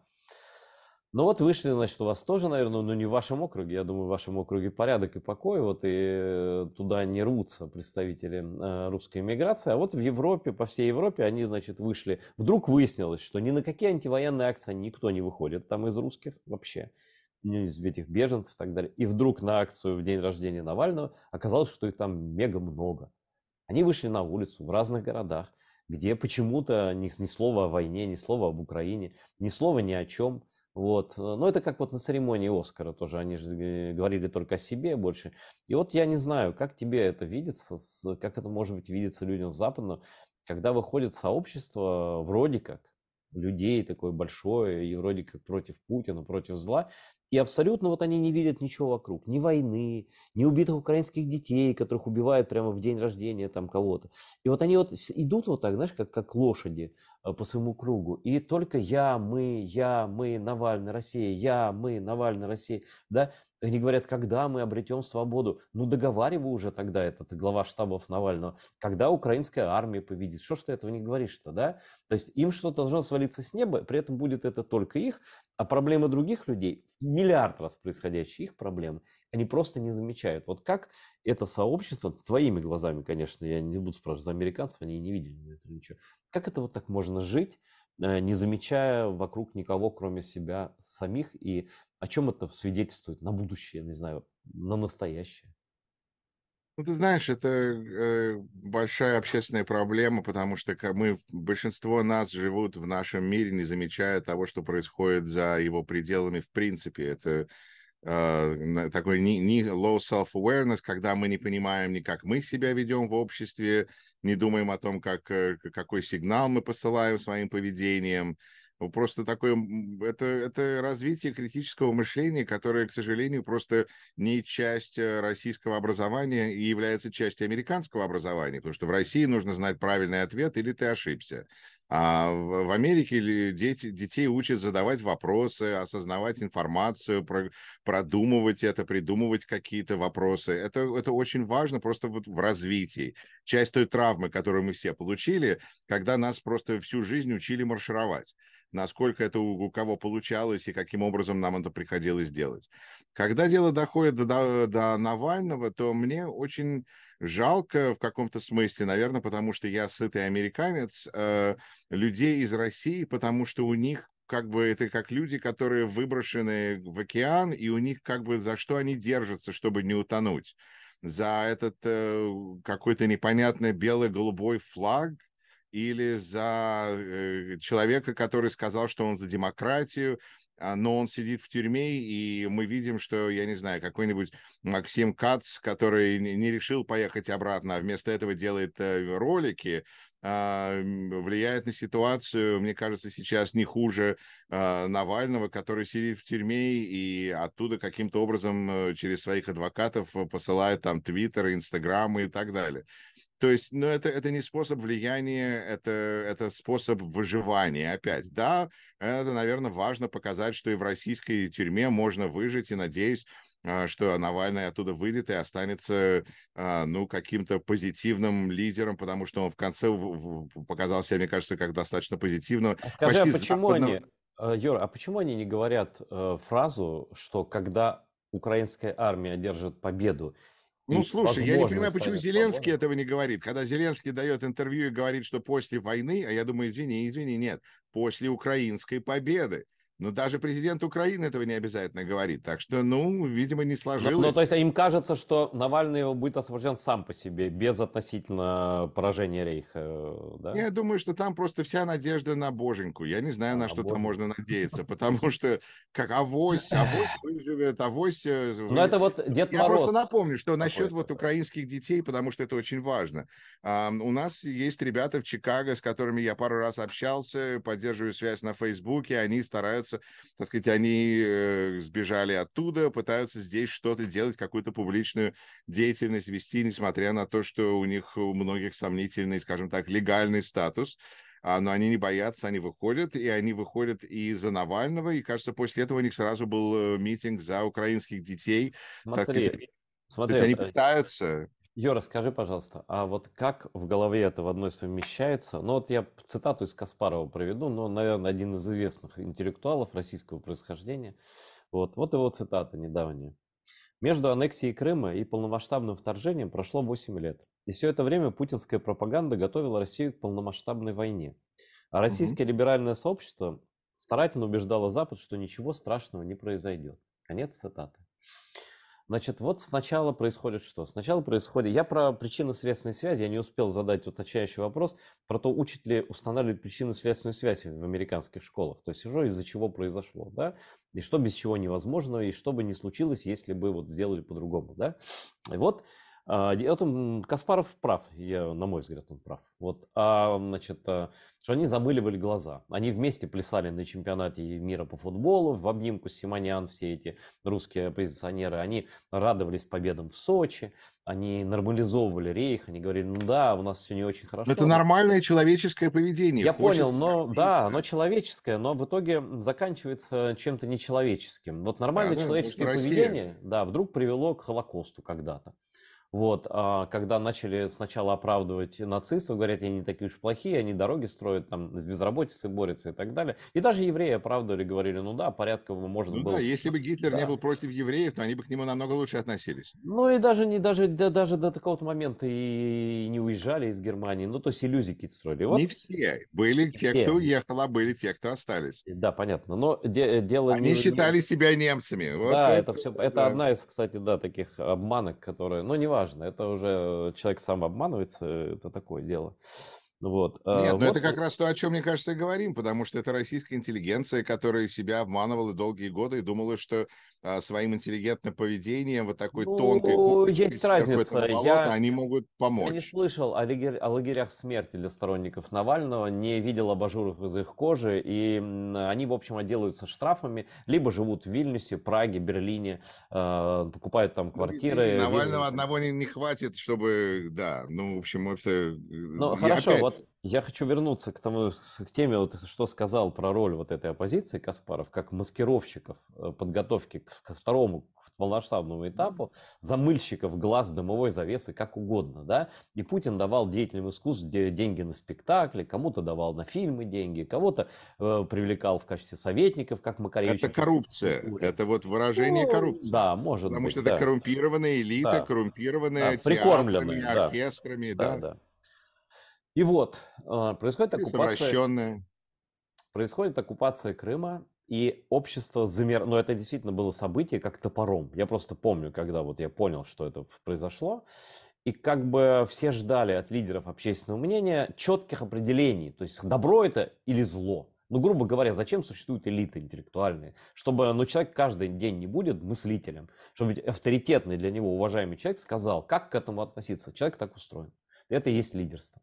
Ну вот вышли, значит, у вас тоже, наверное, ну не в вашем округе, я думаю, в вашем округе порядок и покой, вот и туда не рвутся представители русской иммиграции, а вот в Европе, по всей Европе они, значит, вышли. Вдруг выяснилось, что ни на какие антивоенные акции никто не выходит там из русских вообще, ну, из этих беженцев и так далее. И вдруг на акцию в день рождения Навального оказалось, что их там мега много. Они вышли на улицу в разных городах, где почему-то ни слова о войне, ни слова об Украине, ни слова ни о чем. Вот. Но это как вот на церемонии Оскара тоже, они же говорили только о себе больше. И вот я не знаю, как тебе это видится, как это может быть видится людям с Запада, когда выходит сообщество вроде как людей такое большое и вроде как против Путина, против зла, и абсолютно вот они не видят ничего вокруг, ни войны, ни убитых украинских детей, которых убивают прямо в день рождения там кого-то. И вот они вот идут вот так, знаешь, как лошади по своему кругу, и только я, мы, Навальный, Россия, я, мы, Навальный, Россия, да, они говорят, когда мы обретем свободу? Ну, договаривай уже тогда, этот глава штабов Навального, когда украинская армия победит. Что ж ты этого не говоришь-то, да? То есть им что-то должно свалиться с неба, при этом будет это только их, а проблемы других людей, в миллиард раз происходящие их проблемы, они просто не замечают. Вот как это сообщество, твоими глазами, конечно, я не буду спрашивать за американцев, они не видели этого ничего, как это вот так можно жить, не замечая вокруг никого, кроме себя самих, и о чем это свидетельствует на будущее, не знаю, на настоящее? Ну, ты знаешь, это большая общественная проблема, потому что большинство нас живут в нашем мире, не замечая того, что происходит за его пределами в принципе. Это такой low self-awareness, когда мы не понимаем ни как мы себя ведем в обществе, не думаем о том, какой сигнал мы посылаем своим поведением. Ну, просто такое, это развитие критического мышления, которое, к сожалению, просто не часть российского образования и является частью американского образования, потому что в России нужно знать правильный ответ или ты ошибся. А в Америке детей учат задавать вопросы, осознавать информацию, продумывать это, придумывать какие-то вопросы. Это очень важно просто вот в развитии. Часть той травмы, которую мы все получили, когда нас просто всю жизнь учили маршировать. Насколько это у кого получалось и каким образом нам это приходилось делать. Когда дело доходит до Навального, то мне очень жалко в каком-то смысле, наверное, потому что я сытый американец, людей из России, потому что у них как бы это как люди, которые выброшены в океан, и у них как бы за что они держатся, чтобы не утонуть? За этот какой-то непонятный бело-голубой флаг или за человека, который сказал, что он за демократию, но он сидит в тюрьме, и мы видим, что, я не знаю, какой-нибудь Максим Кац, который не решил поехать обратно, а вместо этого делает ролики, влияет на ситуацию, мне кажется, сейчас не хуже Навального, который сидит в тюрьме и оттуда каким-то образом через своих адвокатов посылает там твиттеры, инстаграмы и так далее. То есть, ну, это не способ влияния, это способ выживания. Опять, да, это, наверное, важно показать, что и в российской тюрьме можно выжить, и надеюсь, что Навальный оттуда выйдет и останется, ну, каким-то позитивным лидером, потому что он в конце показал себя, мне кажется, как достаточно позитивного, А скажи, а почти почему западного. они, Юра, а почему они не говорят фразу, что когда украинская армия одержит победу Ну, и, слушай, я не возможно, понимаю, почему станет Зеленский свободной? этого не говорит. Когда Зеленский дает интервью и говорит, что после войны, а я думаю, извини, нет, после украинской победы. Но даже президент Украины этого не обязательно говорит. Так что, ну, видимо, не Ну, сложилось. то есть им кажется, что Навальный будет освобожден сам по себе, без относительно поражения Рейха, да? Я думаю, что там просто вся надежда на боженьку. Я не знаю, на что там Боже. можно надеяться, потому что как авось выживет, авось Ну, выйдет. это вот Дед Я просто Мороз напомню, что насчет какой-то, вот да. украинских детей, потому что это очень важно. У нас есть ребята в Чикаго, с которыми я пару раз общался, поддерживаю связь на Фейсбуке, они стараются, так сказать, они сбежали оттуда, пытаются здесь что-то делать, какую-то публичную деятельность вести, несмотря на то, что у них у многих сомнительный, скажем так, легальный статус. Но они не боятся, они выходят, и они выходят и за Навального, и, кажется, после этого у них сразу был митинг за украинских детей. Так сказать, Смотри, то есть смотри, они пытаются. Юра, скажи, пожалуйста, а вот как в голове это в одной совмещается? Ну вот я цитату из Каспарова приведу, но, наверное, один из известных интеллектуалов российского происхождения. Вот его цитата недавняя. Между аннексией Крыма и полномасштабным вторжением прошло 8 лет. И все это время путинская пропаганда готовила Россию к полномасштабной войне. А Мгм. российское либеральное сообщество старательно убеждало Запад, что ничего страшного не произойдет. Конец цитаты. Значит, вот сначала происходит что? Сначала происходит... Я про причинно-следственные связи, я не успел задать уточняющий вопрос про то, учат ли устанавливать причинно-следственную связь в американских школах. То есть, что из-за чего произошло, да? И что без чего невозможно, и что бы ни случилось, если бы вот сделали по-другому, да? И вот Каспаров прав, на мой взгляд, он прав. Вот, значит, что они замыливали глаза. Они вместе плясали на чемпионате мира по футболу, в обнимку Симонян, все эти русские оппозиционеры. Они радовались победам в Сочи, они нормализовывали рейх, они говорили, ну да, у нас все не очень Это хорошо. нормальное человеческое поведение. Я понял, Хочется но да, оно гордиться. человеческое, но в итоге заканчивается чем-то нечеловеческим. Вот Да, нормальное да, потому что человеческое Россия. поведение, да, вдруг привело к Холокосту когда-то. Вот, когда начали сначала оправдывать нацистов, говорят, они не такие уж плохие, они дороги строят, там, с безработицей борются и так далее. И даже евреи оправдывали, говорили, ну да, порядка можно Ну да, было. если бы Гитлер не Да. был против евреев, то они бы к нему намного лучше относились. Ну и даже не даже, даже до такого момента и не уезжали из Германии. Ну, то есть иллюзии какие-то строили. Не Вот все. Были и те, кто все. уехал, а были те, кто остались. Да, понятно. Но дело Они не. считали себя немцами. Вот Да, это это, все, да, это да. одна из, кстати, да, таких обманок, которые, ну, неважно, это уже человек сам обманывается, это такое дело. Вот, Нет, но это вот, как раз то, о чем, мне кажется, и говорим, потому что это российская интеллигенция, которая себя обманывала долгие годы и думала, что своим интеллигентным поведением, вот такой тонкой ну, косточкой есть сверху разница. этого болота, они могут Я не помочь. слышал о лагерях смерти для сторонников Навального, не видел абажуров из их кожи, и они, в общем, отделаются штрафами, либо живут в Вильнюсе, Праге, Берлине, покупают там Ну, извини, квартиры, виллы и Навального так одного далее. не хватит, чтобы, да, ну, в общем, это, Ну, я хорошо, опять, вот я хочу вернуться к тому, к теме, вот, что сказал про роль вот этой оппозиции Каспаров, как маскировщиков подготовки к второму, к полномасштабному этапу, замыльщиков глаз, дымовой завесы, как угодно, да, и Путин давал деятелям искусств деньги на спектакли, кому-то давал на фильмы деньги, кого-то привлекал в качестве советников, как это Макаревича в коррупция, культуре. это вот выражение Ну, коррупции. да, может Потому быть, что это да, коррумпированная элита, да, да, коррумпированная театрами, прикормленные, да, оркестрами, да, да, да. И вот, происходит или оккупация. совращенная. Происходит оккупация Крыма, и общество замер... Но это действительно было событие как топором. Я просто помню, когда вот я понял, что это произошло. И как бы все ждали от лидеров общественного мнения четких определений. То есть добро это или зло. Ну, грубо говоря, зачем существуют элиты интеллектуальные? Чтобы, ну, человек каждый день не будет мыслителем. Чтобы авторитетный для него уважаемый человек сказал, как к этому относиться. Человек так устроен. Это и есть лидерство.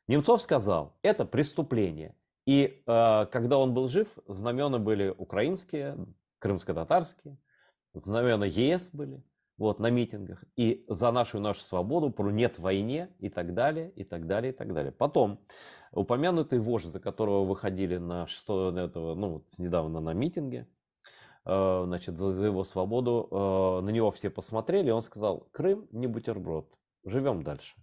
Немцов сказал, это преступление. И когда он был жив, знамена были украинские, крымско-татарские, знамена ЕС были вот, на митингах. И за нашу свободу, про нет войне и так далее, и так далее, и так далее. Потом упомянутый вождь, за которого выходили на 6 этого, ну, вот недавно на митинге, значит, за его свободу, на него все посмотрели, и он сказал, Крым не бутерброд, живем дальше.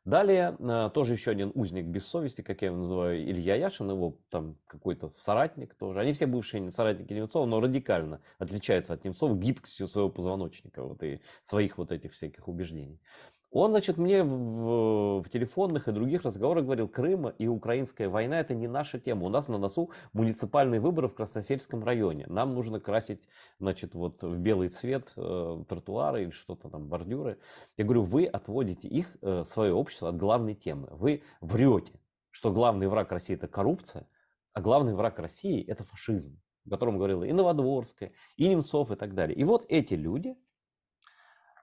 Далее тоже еще один узник без совести, как я его называю, Илья Яшин, его там какой-то соратник тоже. Они все бывшие соратники Немцова, но радикально отличаются от Немцова гибкостью своего позвоночника вот, и своих вот этих всяких убеждений. Он, значит, мне в телефонных и других разговорах говорил, Крым и украинская война это не наша тема. У нас на носу муниципальные выборы в Красносельском районе. Нам нужно красить, значит, вот в белый цвет тротуары или что-то там, бордюры. Я говорю, вы отводите их, свое общество от главной темы. Вы врете, что главный враг России это коррупция, а главный враг России это фашизм, о котором говорила и Новодворская, и Немцов и так далее. И вот эти люди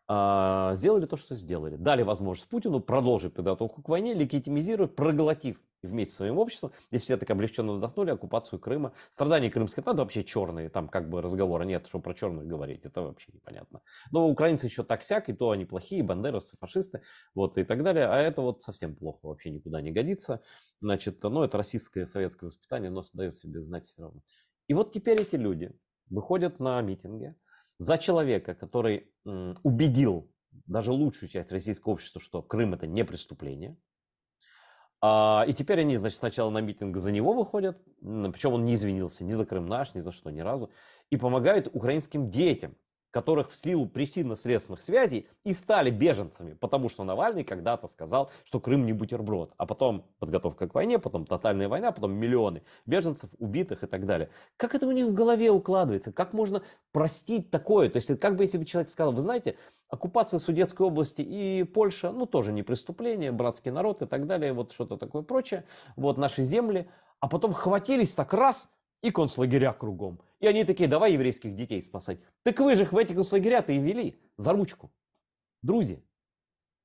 сделали то, что сделали. Дали возможность Путину продолжить подготовку к войне, легитимизировать, проглотив вместе с своим обществом, и все так облегченно вздохнули, оккупацию Крыма. Страдания крымских татар вообще черные, там как бы разговора нет, что про черных говорить, это вообще непонятно. Но украинцы еще так-сяк, и то они плохие, бандеровцы, фашисты, вот и так далее, а это вот совсем плохо, вообще никуда не годится. Значит, ну это российское советское воспитание, но дает себе знать все равно. И вот теперь эти люди выходят на митинги, за человека, который убедил даже лучшую часть российского общества, что Крым это не преступление. И теперь они, значит, сначала на митинг за него выходят, причем он не извинился ни за Крым наш, ни за что, ни разу, и помогают украинским детям, которых в силу причинно-следственных связей и стали беженцами, потому что Навальный когда-то сказал, что Крым не бутерброд, а потом подготовка к войне, потом тотальная война, потом миллионы беженцев, убитых и так далее. Как это у них в голове укладывается? Как можно простить такое? То есть, как бы если бы человек сказал, вы знаете, оккупация Судетской области и Польша, ну тоже не преступление, братский народ и так далее, вот что-то такое прочее, вот наши земли, а потом хватились так раз и концлагеря кругом. И они такие, давай еврейских детей спасать. Так вы же их в эти концлагеря-то и вели за ручку. Друзья.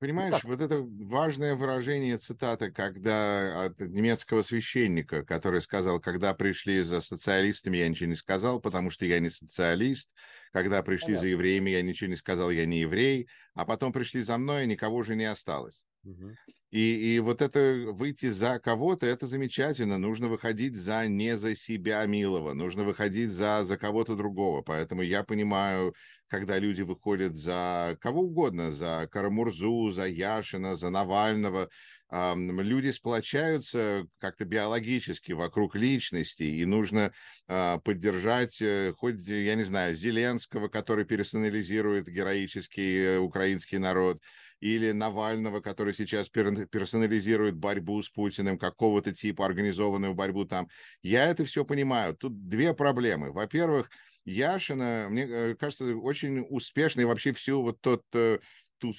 Ну Понимаешь, как? вот это важное выражение цитаты, когда от немецкого священника, который сказал, когда пришли за социалистами, я ничего не сказал, потому что я не социалист, когда пришли за Понятно. евреями, я ничего не сказал, я не еврей, а потом пришли за мной, и никого уже не осталось. Мгм. И вот это выйти за кого-то, это замечательно. Нужно выходить за не за себя милого, нужно выходить за кого-то другого. Поэтому я понимаю, когда люди выходят за кого угодно, за Карамурзу, за Яшина, за Навального, люди сплочаются как-то биологически вокруг личности, и нужно поддержать хоть, я не знаю, Зеленского, который персонализирует героический украинский народ, или Навального, который сейчас персонализирует борьбу с Путиным, какого-то типа организованную борьбу там. Я это все понимаю. Тут две проблемы. Во-первых, Яшина, мне кажется, очень успешный вообще всю вот ту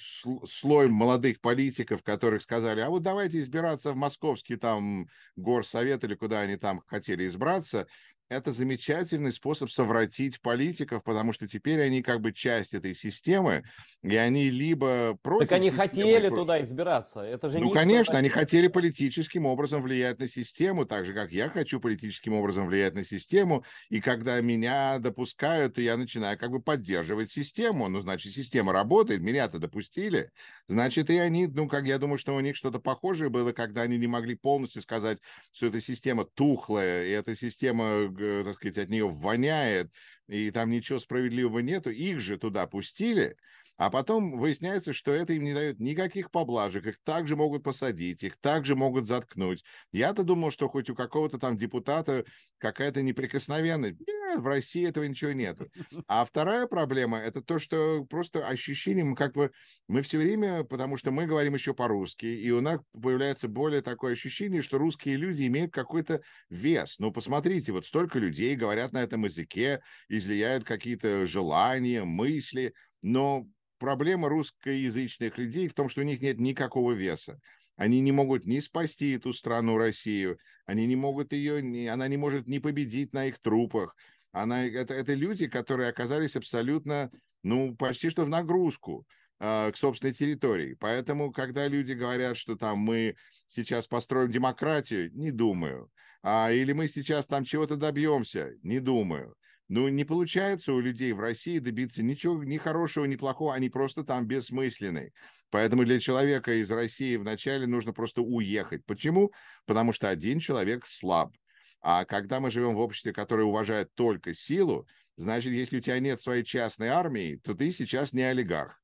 слой молодых политиков, которых сказали, а вот давайте избираться в московский там горсовет или куда они там хотели избраться, это замечательный способ совратить политиков, потому что теперь они как бы часть этой системы, и они либо Так против они системы, хотели туда избираться. Это же ну, не их конечно, они совратили. хотели политическим образом влиять на систему, так же, как я хочу политическим образом влиять на систему, и когда меня допускают, то я начинаю как бы поддерживать систему. Ну, значит, система работает, меня-то допустили, значит, и они, ну, как я думаю, что у них что-то похожее было, когда они не могли полностью сказать, что эта система тухлая, и эта система, так сказать, от нее воняет, и там ничего справедливого нету, их же туда пустили, а потом выясняется, что это им не дает никаких поблажек, их также могут посадить, их также могут заткнуть. Я-то думал, что хоть у какого-то там депутата какая-то неприкосновенность. Нет, в России этого ничего нету. А вторая проблема – это то, что просто ощущение, мы как бы, мы все время, потому что мы говорим еще по-русски, и у нас появляется более такое ощущение, что русские люди имеют какой-то вес. Ну, посмотрите, вот столько людей говорят на этом языке, излияют какие-то желания, мысли, но проблема русскоязычных людей в том, что у них нет никакого веса. Они не могут ни спасти эту страну Россию, они не могут ее, она не может не победить на их трупах. Это люди, которые оказались абсолютно, ну, почти что в нагрузку к собственной территории. Поэтому, когда люди говорят, что там мы сейчас построим демократию, не думаю. Или мы сейчас там чего-то добьемся, не думаю. Ну, не получается у людей в России добиться ничего, ни хорошего, ни плохого, они просто там бессмысленны. Поэтому для человека из России вначале нужно просто уехать. Почему? Потому что один человек слаб. А когда мы живем в обществе, которое уважает только силу, значит, если у тебя нет своей частной армии, то ты сейчас не олигарх.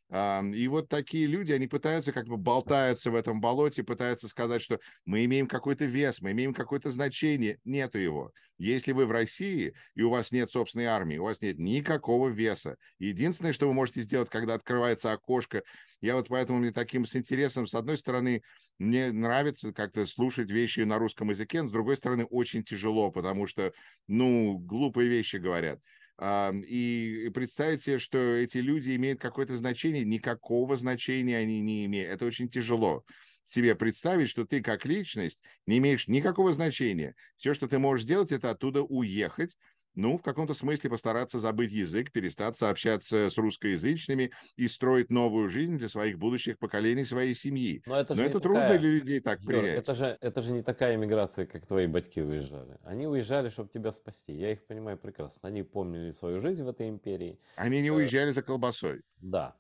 И вот такие люди, они пытаются как бы болтаются в этом болоте, пытаются сказать, что мы имеем какой-то вес, мы имеем какое-то значение. Нету его. Если вы в России, и у вас нет собственной армии, у вас нет никакого веса. Единственное, что вы можете сделать, когда открывается окошко, я вот поэтому мне таким с интересом, с одной стороны, мне нравится как-то слушать вещи на русском языке, но с другой стороны, очень тяжело, потому что, ну, глупые вещи говорят. И представить себе, что эти люди имеют какое-то значение, никакого значения они не имеют. Это очень тяжело себе представить, что ты как личность не имеешь никакого значения. Все, что ты можешь сделать, это оттуда уехать, ну, в каком-то смысле постараться забыть язык, перестать общаться с русскоязычными и строить новую жизнь для своих будущих поколений, своей семьи. Но это Но же не это трудно такая, для людей так Юр, принять. это же не такая миграция, как твои батьки уезжали. Они уезжали, чтобы тебя спасти. Я их понимаю прекрасно. Они помнили свою жизнь в этой империи. Они не Э, уезжали за колбасой. Да.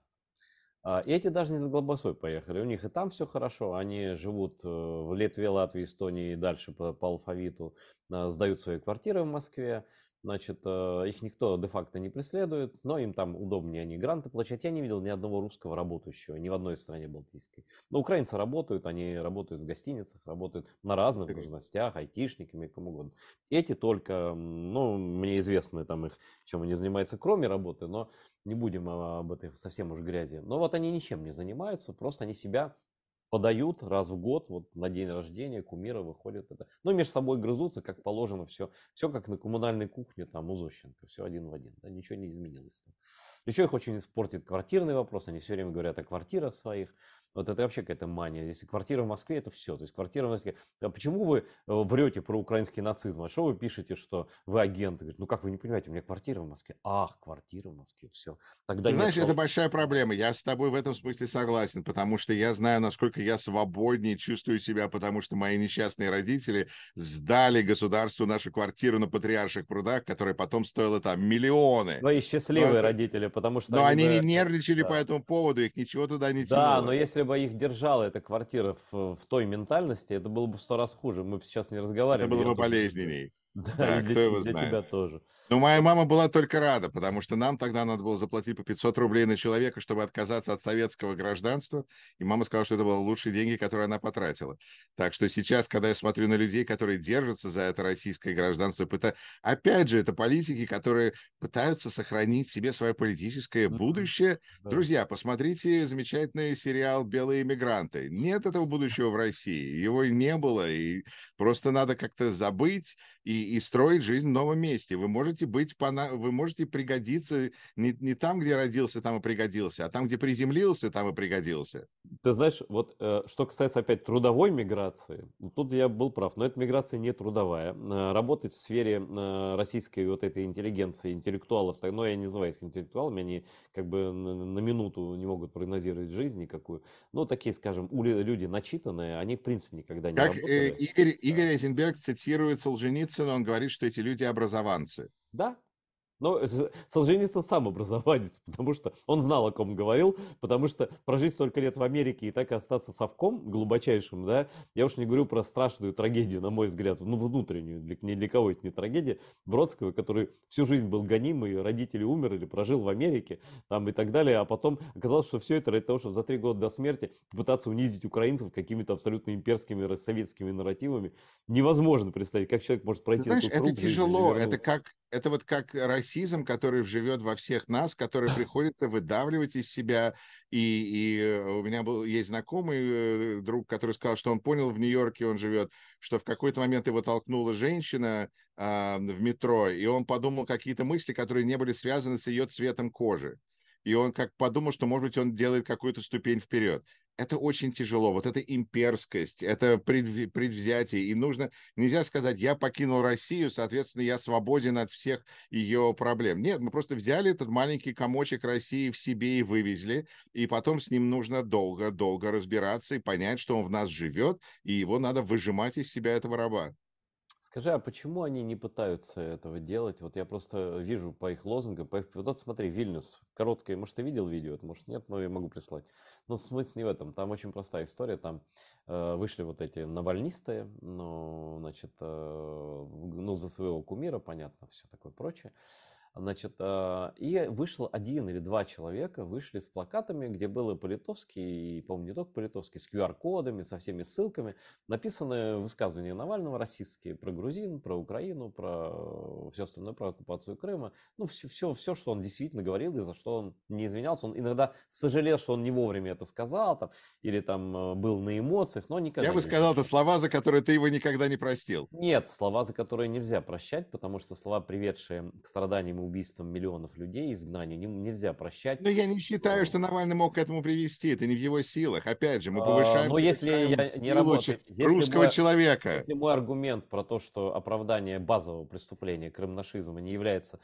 Эти даже не за колбасой поехали. У них и там все хорошо. Они живут в Литве, Латвии, Эстонии и дальше по алфавиту. Сдают свои квартиры в Москве. Значит, их никто де-факто не преследует, но им там удобнее, они гранты получать. Я не видел ни одного русского работающего ни в одной стране балтийской. Но украинцы работают, они работают в гостиницах, работают на разных должностях, айтишниками, кому угодно. Эти только, ну, мне известно там их, чем они занимаются, кроме работы, но не будем об этой совсем уж грязи. Но вот они ничем не занимаются, просто они себя подают раз в год, вот на день рождения кумира выходит это. Ну, между собой грызутся, как положено, все как на коммунальной кухне, там, у Зощенко, все один в один, да, ничего не изменилось там. Еще их очень испортит квартирный вопрос, они все время говорят о квартирах своих. Вот это вообще какая-то мания. Если квартира в Москве, это все. То есть квартира в Москве. А почему вы врете про украинский нацизм? А что вы пишете, что вы агенты? Говорит, ну как вы не понимаете, у меня квартира в Москве. Ах, квартира в Москве, все. Тогда Ты нет знаешь, это прав. большая проблема. Я с тобой в этом смысле согласен, потому что я знаю, насколько я свободнее чувствую себя, потому что мои несчастные родители сдали государству нашу квартиру на Патриарших прудах, которая потом стоила там миллионы. Твои Но, счастливые родители, потому что но они они не бы... нервничали по Да. этому поводу, их ничего туда не Да, но тянуло. если бы их держала эта квартира в той ментальности, это было бы в 100 раз хуже. Мы бы сейчас не Это разговаривали, было я бы думаю, что... болезненней. Да, Да, кто и его для знает. тебя тоже. Но моя Ну, мама была только рада, потому что нам тогда надо было заплатить по 500 рублей на человека, чтобы отказаться от советского гражданства. И мама сказала, что это были лучшие деньги, которые она потратила. Так что сейчас, когда я смотрю на людей, которые держатся за это российское гражданство, опять же, это политики, которые пытаются сохранить себе свое политическое мгм, будущее. да. Друзья, посмотрите замечательный сериал «Белые иммигранты». Нет этого будущего в России. Его не было, и просто надо как-то забыть и строить жизнь в новом месте. Вы можете пригодиться не там, где родился, там и пригодился, а там, где приземлился, там и пригодился. Ты знаешь, вот что касается опять трудовой миграции, вот тут я был прав, но эта миграция не трудовая. Работать в сфере российской вот этой интеллигенции, интеллектуалов, но я не называю их интеллектуалами, они как бы на минуту не могут прогнозировать жизнь никакую. Ну, такие, скажем, люди начитанные, они в принципе никогда не Как работали. Игорь Эйзенберг цитирует Солженицына, он говорит, что эти люди образованцы. Да, но Солженицын сам образованец, потому что он знал, о ком говорил, потому что прожить столько лет в Америке и так и остаться совком глубочайшим, да, я уж не говорю про страшную трагедию, на мой взгляд, ну, внутреннюю, ни для кого это не трагедия, Бродского, который всю жизнь был гонимый, родители умерли, прожил в Америке, там и так далее, а потом оказалось, что все это ради того, чтобы за 3 года до смерти попытаться унизить украинцев какими-то абсолютно имперскими, советскими нарративами, невозможно представить, как человек может Ты пройти знаешь, такой это круг жизни и тяжело. вернуться. Это вот как расизм, который живет во всех нас, который приходится выдавливать из себя. У меня есть знакомый друг, который сказал, что он понял в Нью-Йорке, он живет, что в какой-то момент его толкнула женщина в метро, и он подумал какие-то мысли, которые не были связаны с ее цветом кожи. И он как подумал, что, может быть, он делает какую-то ступень вперед. Это очень тяжело. Вот эта имперскость, это предвзятие. И нельзя сказать, я покинул Россию, соответственно, я свободен от всех ее проблем. Нет, мы просто взяли этот маленький комочек России в себе и вывезли, и потом с ним нужно долго-долго разбираться и понять, что он в нас живет, и его надо выжимать из себя, этого раба. Скажи, а почему они не пытаются этого делать? Вот я просто вижу по их лозунгам, вот смотри, Вильнюс, короткое, может, ты видел видео, это, может, нет, но я могу прислать. Но смысл не в этом, там очень простая история, там вышли вот эти навальнисты, ну, значит, ну, за своего кумира, понятно, все такое прочее. Значит, и вышел один или два человека, вышли с плакатами, где было по-литовски, и, по-моему, не только по-литовски, с QR-кодами, со всеми ссылками, написаны высказывания Навального российские про грузин, про Украину, про все остальное, про оккупацию Крыма. Ну, все, что он действительно говорил и за что он не извинялся. Он иногда сожалел, что он не вовремя это сказал, там, или там был на эмоциях, но Я никогда бы не сказал, это извинялся. слова, за которые ты его никогда не простил. Нет, слова, за которые нельзя прощать, потому что слова, приведшие к страданиям и убийствам миллионов людей, изгнанию, нельзя прощать. Но я не считаю, что Навальный мог к этому привести. Это не в его силах. Опять же, мы Но если повышаем я не силу работаю, русского человека. если мой аргумент про то, что оправдание базового преступления крымнашизма не является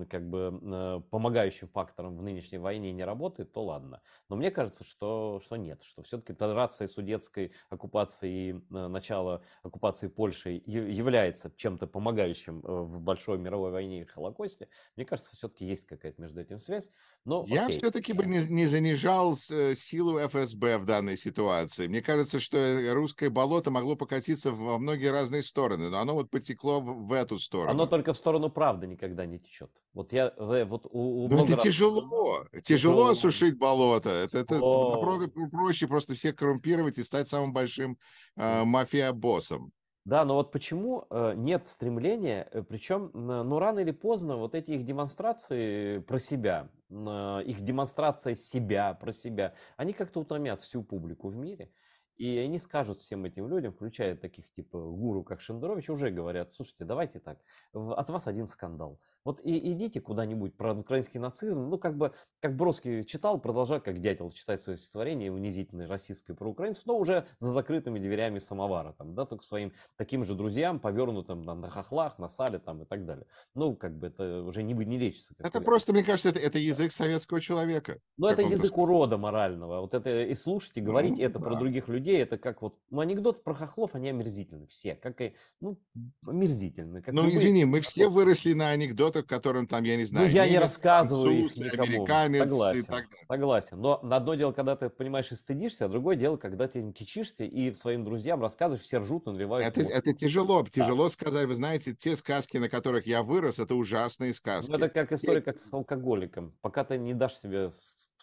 как бы помогающим фактором в нынешней войне и не работает, то ладно. Но мне кажется, что нет, что все-таки толерация судетской оккупации и начало оккупации Польши является чем-то помогающим в большой мировой войне и Холокосте. Мне кажется, все-таки есть какая-то между этим связь. Но Я окей. все-таки бы не занижал силу ФСБ в данной ситуации. Мне кажется, что русское болото могло покатиться во многие разные стороны, но оно вот потекло в эту Оно сторону. только в сторону правды никогда не течет. Вот я вот у Но это много раз тяжело. Тяжело тяжело. осушить болото. Это О, намного проще просто всех коррумпировать и стать самым большим м. мафия-боссом. Да, но вот почему нет стремления, причем, ну, рано или поздно вот эти их демонстрации про себя, их демонстрация себя, про себя, они как-то утомят всю публику в мире. И они скажут всем этим людям, включая таких типа гуру, как Шендерович, уже говорят: слушайте, давайте так, от вас один скандал. Вот и идите куда-нибудь про украинский нацизм, ну как бы, как Бродский читал, продолжать как дятел читать свое стихотворение унизительное российское про украинцев, но уже за закрытыми дверями самовара, там, да, только своим таким же друзьям, повернутым там, на хохлах, на сале там и так далее. Ну, как бы это уже не лечится, как Это вариант. просто, мне кажется, это язык советского человека в Но это каком-то язык смысле. урода морального. Вот это и слушать, и говорить Ну, это про да. других людей, это как вот, ну, анекдоты про хохлов, они омерзительны все, как и, ну, омерзительны, как Ну, любые извини, мы все философские. выросли на анекдотах, которым там, я не Ну, знаю, я не немец, рассказываю их француз, никому, американец и согласен, так далее. согласен. Но на одно дело, когда ты понимаешь и стыдишься, а другое дело, когда ты им кичишься и своим друзьям рассказываешь, все ржут и наливают водку. Это тяжело, Да. тяжело сказать. Вы знаете, те сказки, на которых я вырос, это ужасные Ну, это сказки. как история, как с алкоголиком. Пока ты не дашь себе,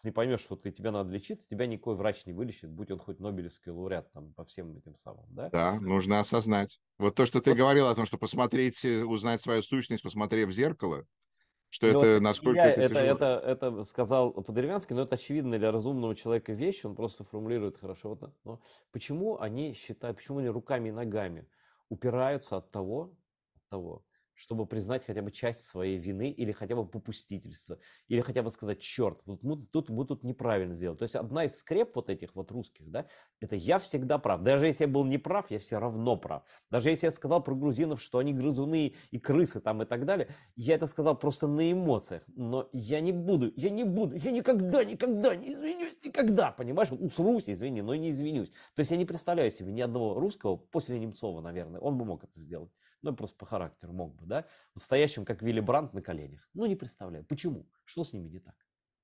не поймешь, что тебе надо лечиться, тебя никакой врач не вылечит, будь он хоть Нобелевский лауреат там по всем этим самым, да? Да, нужно осознать. Вот то, что ты Вот, говорил о том, что посмотреть, узнать свою сущность, посмотрев в зеркало, что ну, это, это не насколько я, это тяжело. это сказал Подеревянский, но это очевидно для разумного человека вещь, он просто формулирует хорошо. Вот, но почему они считают, почему они руками и ногами упираются от того, чтобы признать хотя бы часть своей вины или хотя бы попустительства, или хотя бы сказать: черт, вот мы тут неправильно сделали. То есть одна из скреп вот этих вот русских, да, это я всегда прав. Даже если я был неправ, я все равно прав. Даже если я сказал про грузинов, что они грызуны и крысы там и так далее, я это сказал просто на эмоциях, но я я никогда не извинюсь, никогда, понимаешь? Вот усрусь, извини, но не извинюсь. То есть я не представляю себе ни одного русского, после Немцова, наверное, он бы мог это сделать. Ну, просто по характеру мог бы, да? Вот стоящим, как Вилли Брандт на коленях. Ну, не представляю. Почему? Что с ними не так?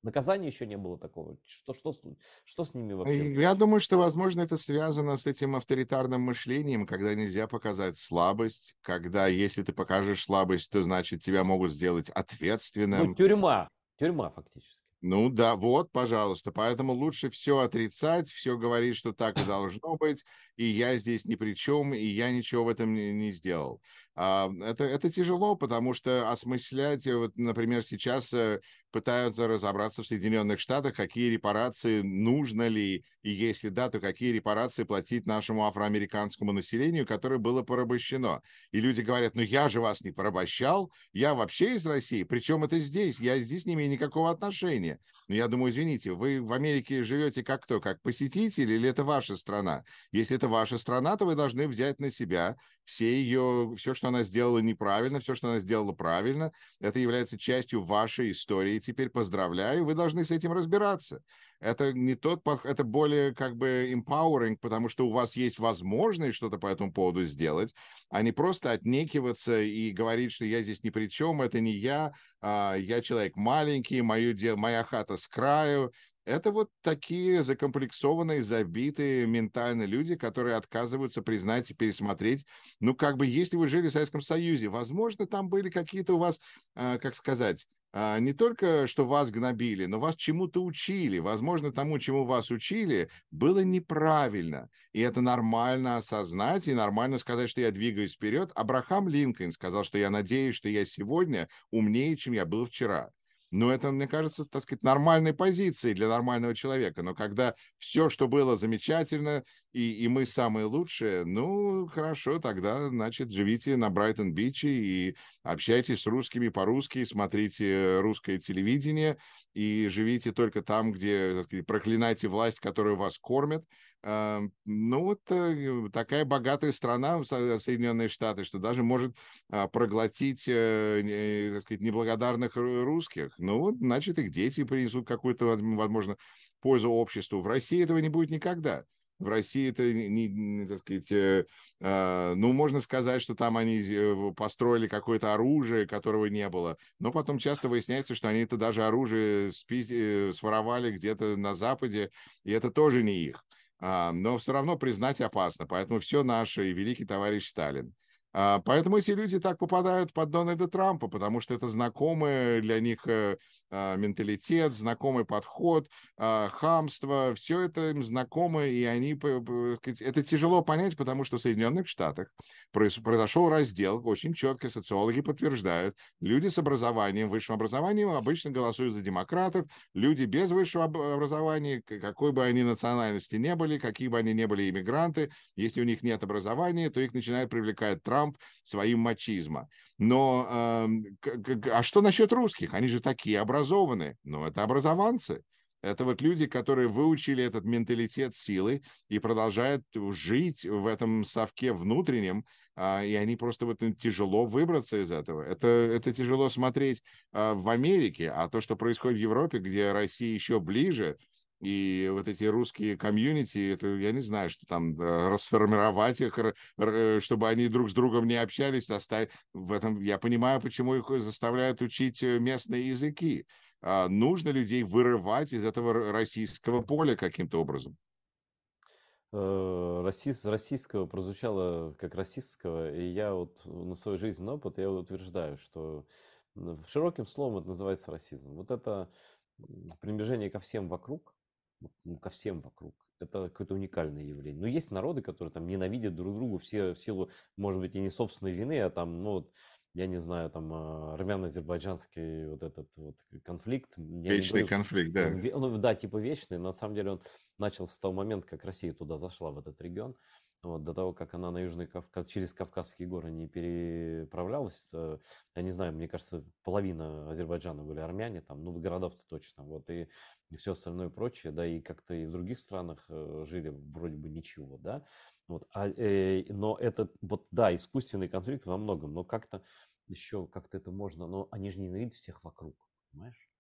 Наказания еще не было такого. Что с ними вообще? И я думаю, что, возможно, это связано с этим авторитарным мышлением, когда нельзя показать слабость, когда если ты покажешь слабость, то значит тебя могут сделать Ну, ответственным. тюрьма фактически. Ну да, вот, пожалуйста. Поэтому лучше все отрицать, все говорить, что так и должно быть, и я здесь ни при чем, и я ничего в этом не сделал. Это тяжело, потому что осмыслять, вот, например, сейчас пытаются разобраться в Соединенных Штатах, какие репарации нужно ли, и если да, то какие репарации платить нашему афроамериканскому населению, которое было порабощено. И люди говорят: ну я же вас не порабощал, я вообще из России, причем это здесь, я здесь не имею никакого отношения. Но я думаю, извините, вы в Америке живете как кто, как посетитель, или это ваша страна? Если это ваша страна, то вы должны взять на себя все, что она сделала неправильно, все, что она сделала правильно. Это является частью вашей истории. Теперь поздравляю, вы должны с этим разбираться. Это не это более как бы empowering, потому что у вас есть возможность что-то по этому поводу сделать, а не просто отнекиваться и говорить, что я здесь ни при чем, это не я человек маленький, моя хата с краю. Это вот такие закомплексованные, забитые ментально люди, которые отказываются признать и пересмотреть. Ну, как бы, если вы жили в Советском Союзе, возможно, там были какие-то у вас, как сказать, не только, что вас гнобили, но вас чему-то учили. Возможно, тому, чему вас учили, было неправильно. И это нормально осознать, и нормально сказать, что я двигаюсь вперед. Абрахам Линкольн сказал, что я надеюсь, что я сегодня умнее, чем я был вчера. Но это, мне кажется, так сказать, нормальной позицией для нормального человека. Но когда все, что было замечательно, и мы самые лучшие, ну, хорошо, тогда, значит, живите на Брайтон-Биче и общайтесь с русскими по-русски, смотрите русское телевидение и живите только там, где, так сказать, проклинайте власть, которая вас кормит. Ну, вот такая богатая страна, Соединенные Штаты, что даже может проглотить, так сказать, неблагодарных русских. Ну, вот, значит, их дети принесут какую-то, возможно, пользу обществу. В России этого не будет никогда. В России это, так сказать, ну, можно сказать, что там они построили какое-то оружие, которого не было, но потом часто выясняется, что они это даже оружие своровали где-то на Западе, и это тоже не их. Но все равно признать опасно, поэтому все наше, и великий товарищ Сталин. Поэтому эти люди так попадают под Дональда Трампа, потому что это знакомая для них менталитет, знакомый подход, хамство, все это им знакомо, и они, это тяжело понять, потому что в Соединенных Штатах произошел раздел, очень четко социологи подтверждают, люди с образованием, высшим образованием обычно голосуют за демократов, люди без высшего образования, какой бы они национальности не были, какие бы они не были иммигранты, если у них нет образования, то их начинает привлекать Трамп своим мачизмом. Но а что насчет русских? Они же такие образованные. Но это образованцы. Это вот люди, которые выучили этот менталитет силы и продолжают жить в этом совке внутреннем, и они просто вот тяжело выбраться из этого. Это тяжело смотреть в Америке, а то, что происходит в Европе, где Россия еще ближе, и вот эти русские комьюнити, это я не знаю, что там расформировать их, чтобы они друг с другом не общались, оставить. В этом я понимаю, почему их заставляют учить местные языки. Нужно людей вырывать из этого российского поля каким-то образом. Российского прозвучало как расистского, и я вот на свой жизненный опыт я утверждаю, что широким словом это называется расизм. Вот это пренебрежение ко всем вокруг, ну, ко всем вокруг, это какое-то уникальное явление. Но есть народы, которые там ненавидят друг друга все в силу, может быть, и не собственной вины, а там, ну вот, я не знаю, там армяно-азербайджанский вот этот вот конфликт, я не Вечный говорю, конфликт, что да. он, ну, да, типа вечный, на самом деле он начался с того момента, как Россия туда зашла, в этот регион. Вот, до того, как она на Южный Кавказ, через Кавказские горы не переправлялась, я не знаю, мне кажется, половина Азербайджана были армяне, там, ну, городов-то точно, вот, и все остальное прочее, да, и как-то и в других странах жили вроде бы ничего, да, вот, но это, вот, да, искусственный конфликт во многом, но как-то еще, как-то это можно, но они же ненавидят всех вокруг, понимаешь?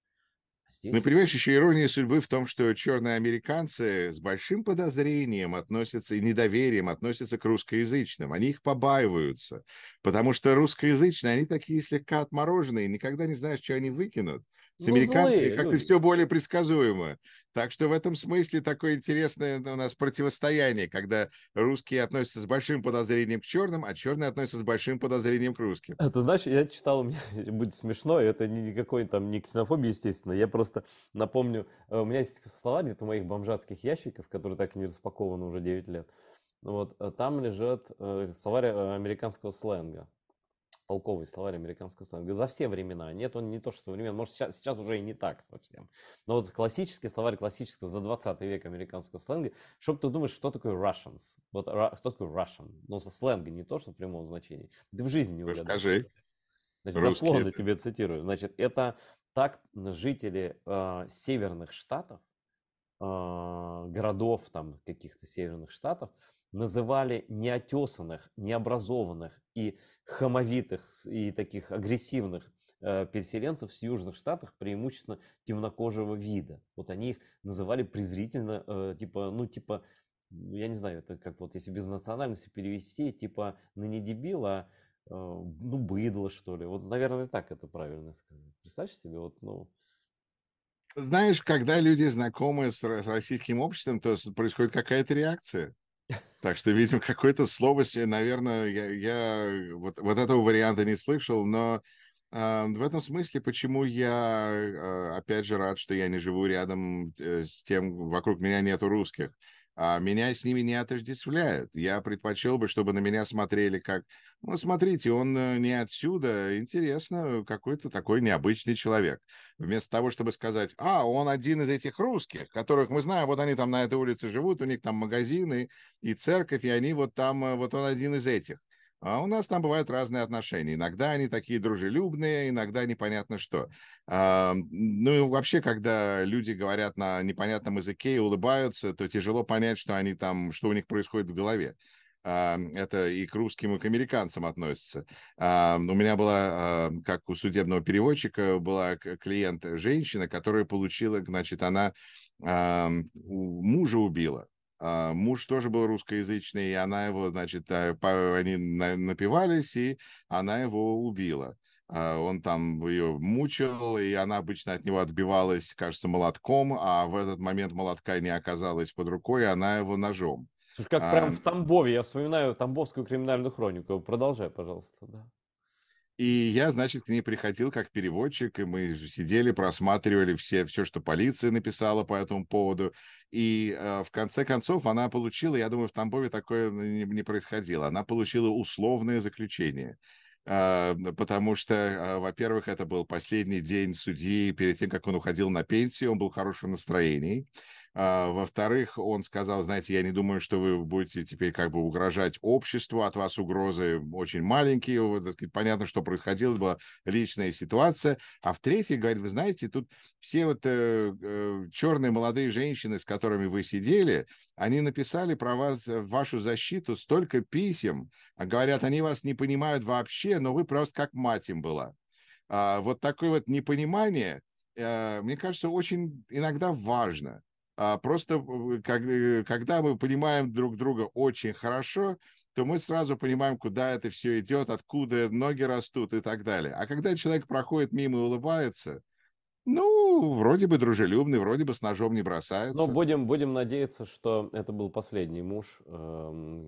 А Ну, здесь понимаешь, еще ирония судьбы в том, что черные американцы с большим подозрением относятся и недоверием относятся к русскоязычным. Они их побаиваются, потому что русскоязычные, они такие слегка отмороженные, никогда не знаешь, что они выкинут. С ну, американцами злые как-то люди. все более предсказуемо. Так что в этом смысле такое интересное у нас противостояние, когда русские относятся с большим подозрением к черным, а черные относятся с большим подозрением к русским. Ты знаешь, я читал, у меня будет смешно, и это никакой там не ксенофобия, естественно. Я просто напомню, у меня есть словарь где-то моих бомжатских ящиков, которые так и не распакованы уже 9 лет. Вот, там лежит словарь американского сленга, толковый словарь американского сленга за все времена. Нет, он не то, что современный, может, сейчас уже и не так совсем. Но вот классический словарь классического за 20 век американского сленга, чтобы ты думаешь, что такое Russians? Вот кто такой Russian? Ну, со сленга не то, что в прямом значении. Ты в жизни не угадаешь. Расскажи, Значит, русские дословно это. тебе цитирую. Значит, это так жители северных штатов, городов там каких-то северных штатов называли неотесанных, необразованных и хамовитых и таких агрессивных переселенцев с южных штатов, преимущественно темнокожего вида. Вот они их называли презрительно, типа, ну, типа, я не знаю, это как вот если без национальности перевести, типа, ну, не дебил, а ну, быдло, что ли. Вот, наверное, так это правильно сказать. Представь себе, вот, ну, Знаешь, когда люди знакомы с российским обществом, то происходит какая-то реакция. Так что, видимо, какое-то слово, наверное, я вот этого варианта не слышал, но в этом смысле, почему я, опять же, рад, что я не живу рядом с тем, вокруг меня нету русских. Меня с ними не отождествляют. Я предпочел бы, чтобы на меня смотрели как, ну, смотрите, он не отсюда, интересно, какой-то такой необычный человек. Вместо того, чтобы сказать, он один из этих русских, которых мы знаем, вот они там на этой улице живут, у них там магазины и церковь, и они вот там, вот он один из этих. А у нас там бывают разные отношения. Иногда они такие дружелюбные, иногда непонятно что. Ну и вообще, когда люди говорят на непонятном языке и улыбаются, то тяжело понять, что они там, что у них происходит в голове. Это и к русским, и к американцам относится. У меня была, как у судебного переводчика, была клиент женщина, которая получила, значит, она мужа убила. Муж тоже был русскоязычный, и она его, значит, они напивались, и она его убила. Он там ее мучил, и она обычно от него отбивалась, кажется, молотком, а в этот момент молотка не оказалось под рукой, и она его ножом. слушай, как А, прям в Тамбове. Я вспоминаю тамбовскую криминальную хронику. Продолжай, пожалуйста, да. И я, значит, к ней приходил как переводчик, и мы сидели, просматривали все, что полиция написала по этому поводу. И в конце концов она получила, я думаю, в Тамбове такое не происходило, она получила условное заключение. Потому что, во-первых, это был последний день судьи перед тем, как он уходил на пенсию, он был в хорошем настроении. Во-вторых, он сказал, знаете, я не думаю, что вы будете теперь как бы угрожать обществу, от вас угрозы очень маленькие, вот, так сказать, понятно, что происходило, была личная ситуация. А в-третьих, говорит, вы знаете, тут все вот черные молодые женщины, с которыми вы сидели, они написали про вас, в вашу защиту столько писем, говорят, они вас не понимают вообще, но вы просто как мать им была. Вот такое вот непонимание, мне кажется, очень иногда важно. Просто когда мы понимаем друг друга очень хорошо, то мы сразу понимаем, куда это все идет, откуда ноги растут и так далее. А когда человек проходит мимо и улыбается, ну, вроде бы дружелюбный, вроде бы с ножом не Но бросается. будем надеяться, что это был последний муж,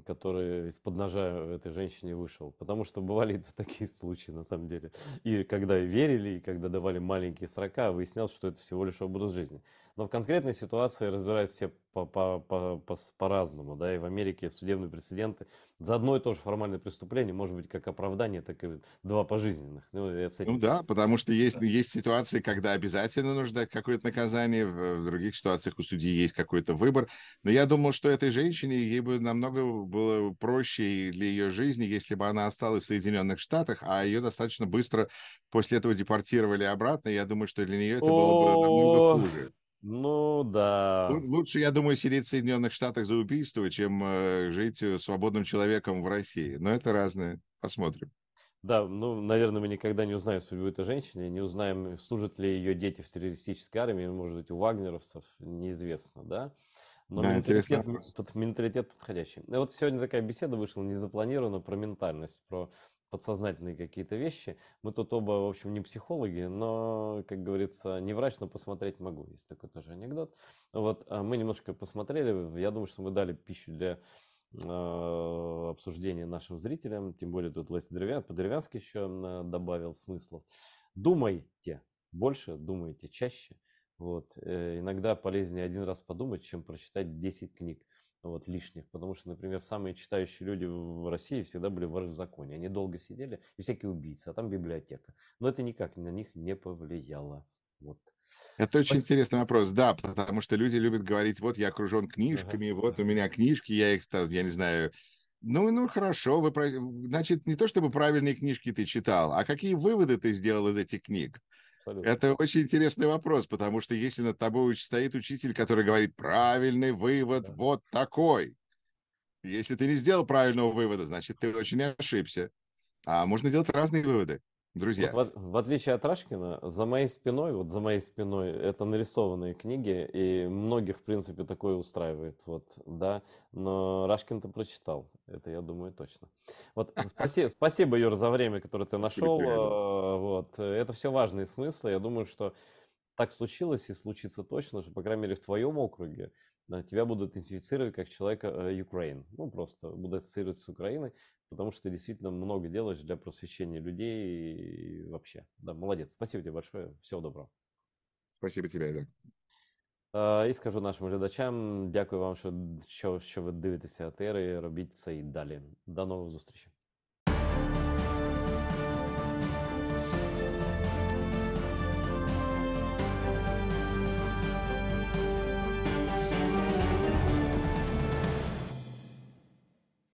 который из-под ножа этой женщине вышел. Потому что бывали и такие случаи, на самом деле. И когда верили, и когда давали маленькие срока, выяснялось, что это всего лишь образ жизни. Но в конкретной ситуации разбирают все по-разному. Да? И в Америке судебные прецеденты за одно и то же формальное преступление может быть как оправдание, так и два пожизненных. Ну, я с Ну этим да, потому что есть, да. есть ситуации, когда обязательно нужно дать какое-то наказание, в других ситуациях у судьи есть какой-то выбор. Но я думал, что этой женщине, ей бы намного было проще и для ее жизни, если бы она осталась в Соединенных Штатах, а ее достаточно быстро после этого депортировали обратно. Я думаю, что для нее это было бы намного О, хуже. ну да. Лучше, я думаю, сидеть в Соединенных Штатах за убийство, чем жить свободным человеком в России. Но это разное. Посмотрим. Да, ну, наверное, мы никогда не узнаем судьбу этой женщины, не узнаем, служат ли ее дети в террористической армии, может быть, у вагнеровцев, неизвестно, да. Но Да, интересный менталитет, вопрос. менталитет подходящий. И вот сегодня такая беседа вышла не запланирована про ментальность, про подсознательные какие-то вещи. Мы тут оба, в общем, не психологи, но, как говорится, не врач, но посмотреть могу. Есть такой тоже анекдот. Вот, мы немножко посмотрели. Я думаю, что мы дали пищу для обсуждения нашим зрителям. Тем более тут Леся по-деревянски еще добавил смыслов. Думайте больше, думайте чаще. Вот. Иногда полезнее один раз подумать, чем прочитать 10 книг вот, лишних. Потому что, например, самые читающие люди в России всегда были воры в законе. Они долго сидели, и всякие убийцы, а там библиотека. Но это никак на них не повлияло. Вот. Это очень Спасибо. интересный вопрос, да, потому что люди любят говорить, вот я окружен Ага, книжками, вот у ага. меня книжки, я их, я не знаю, ну хорошо, значит, не то чтобы правильные книжки ты читал, а какие выводы ты сделал из этих книг? Абсолютно. Это очень интересный вопрос, потому что если над тобой стоит учитель, который говорит, правильный вывод Да. вот такой, если ты не сделал правильного вывода, значит, ты очень ошибся. А можно делать разные выводы, Вот друзья. в отличие от Рашкина, за моей спиной, это нарисованные книги, и многих, в принципе, такое устраивает, вот, да, но Рашкин-то прочитал, это я думаю точно. Вот, спасибо, Юр, за время, которое ты Спасибо нашел, тебе, Эдвард. вот, это все важные смыслы, я думаю, что так случилось и случится точно, что, по крайней мере, в твоем округе тебя будут идентифицировать как человека Украины. Ну, просто будут ассоциировать с Украиной, потому что ты действительно много делаешь для просвещения людей и вообще. Да, молодец. Спасибо тебе большое. Всего доброго. Спасибо тебе, Эдвард. І скажу нашим глядачам, дякую вам, що ви дивитеся АТР і робіть це і далі. До нових зустрічей.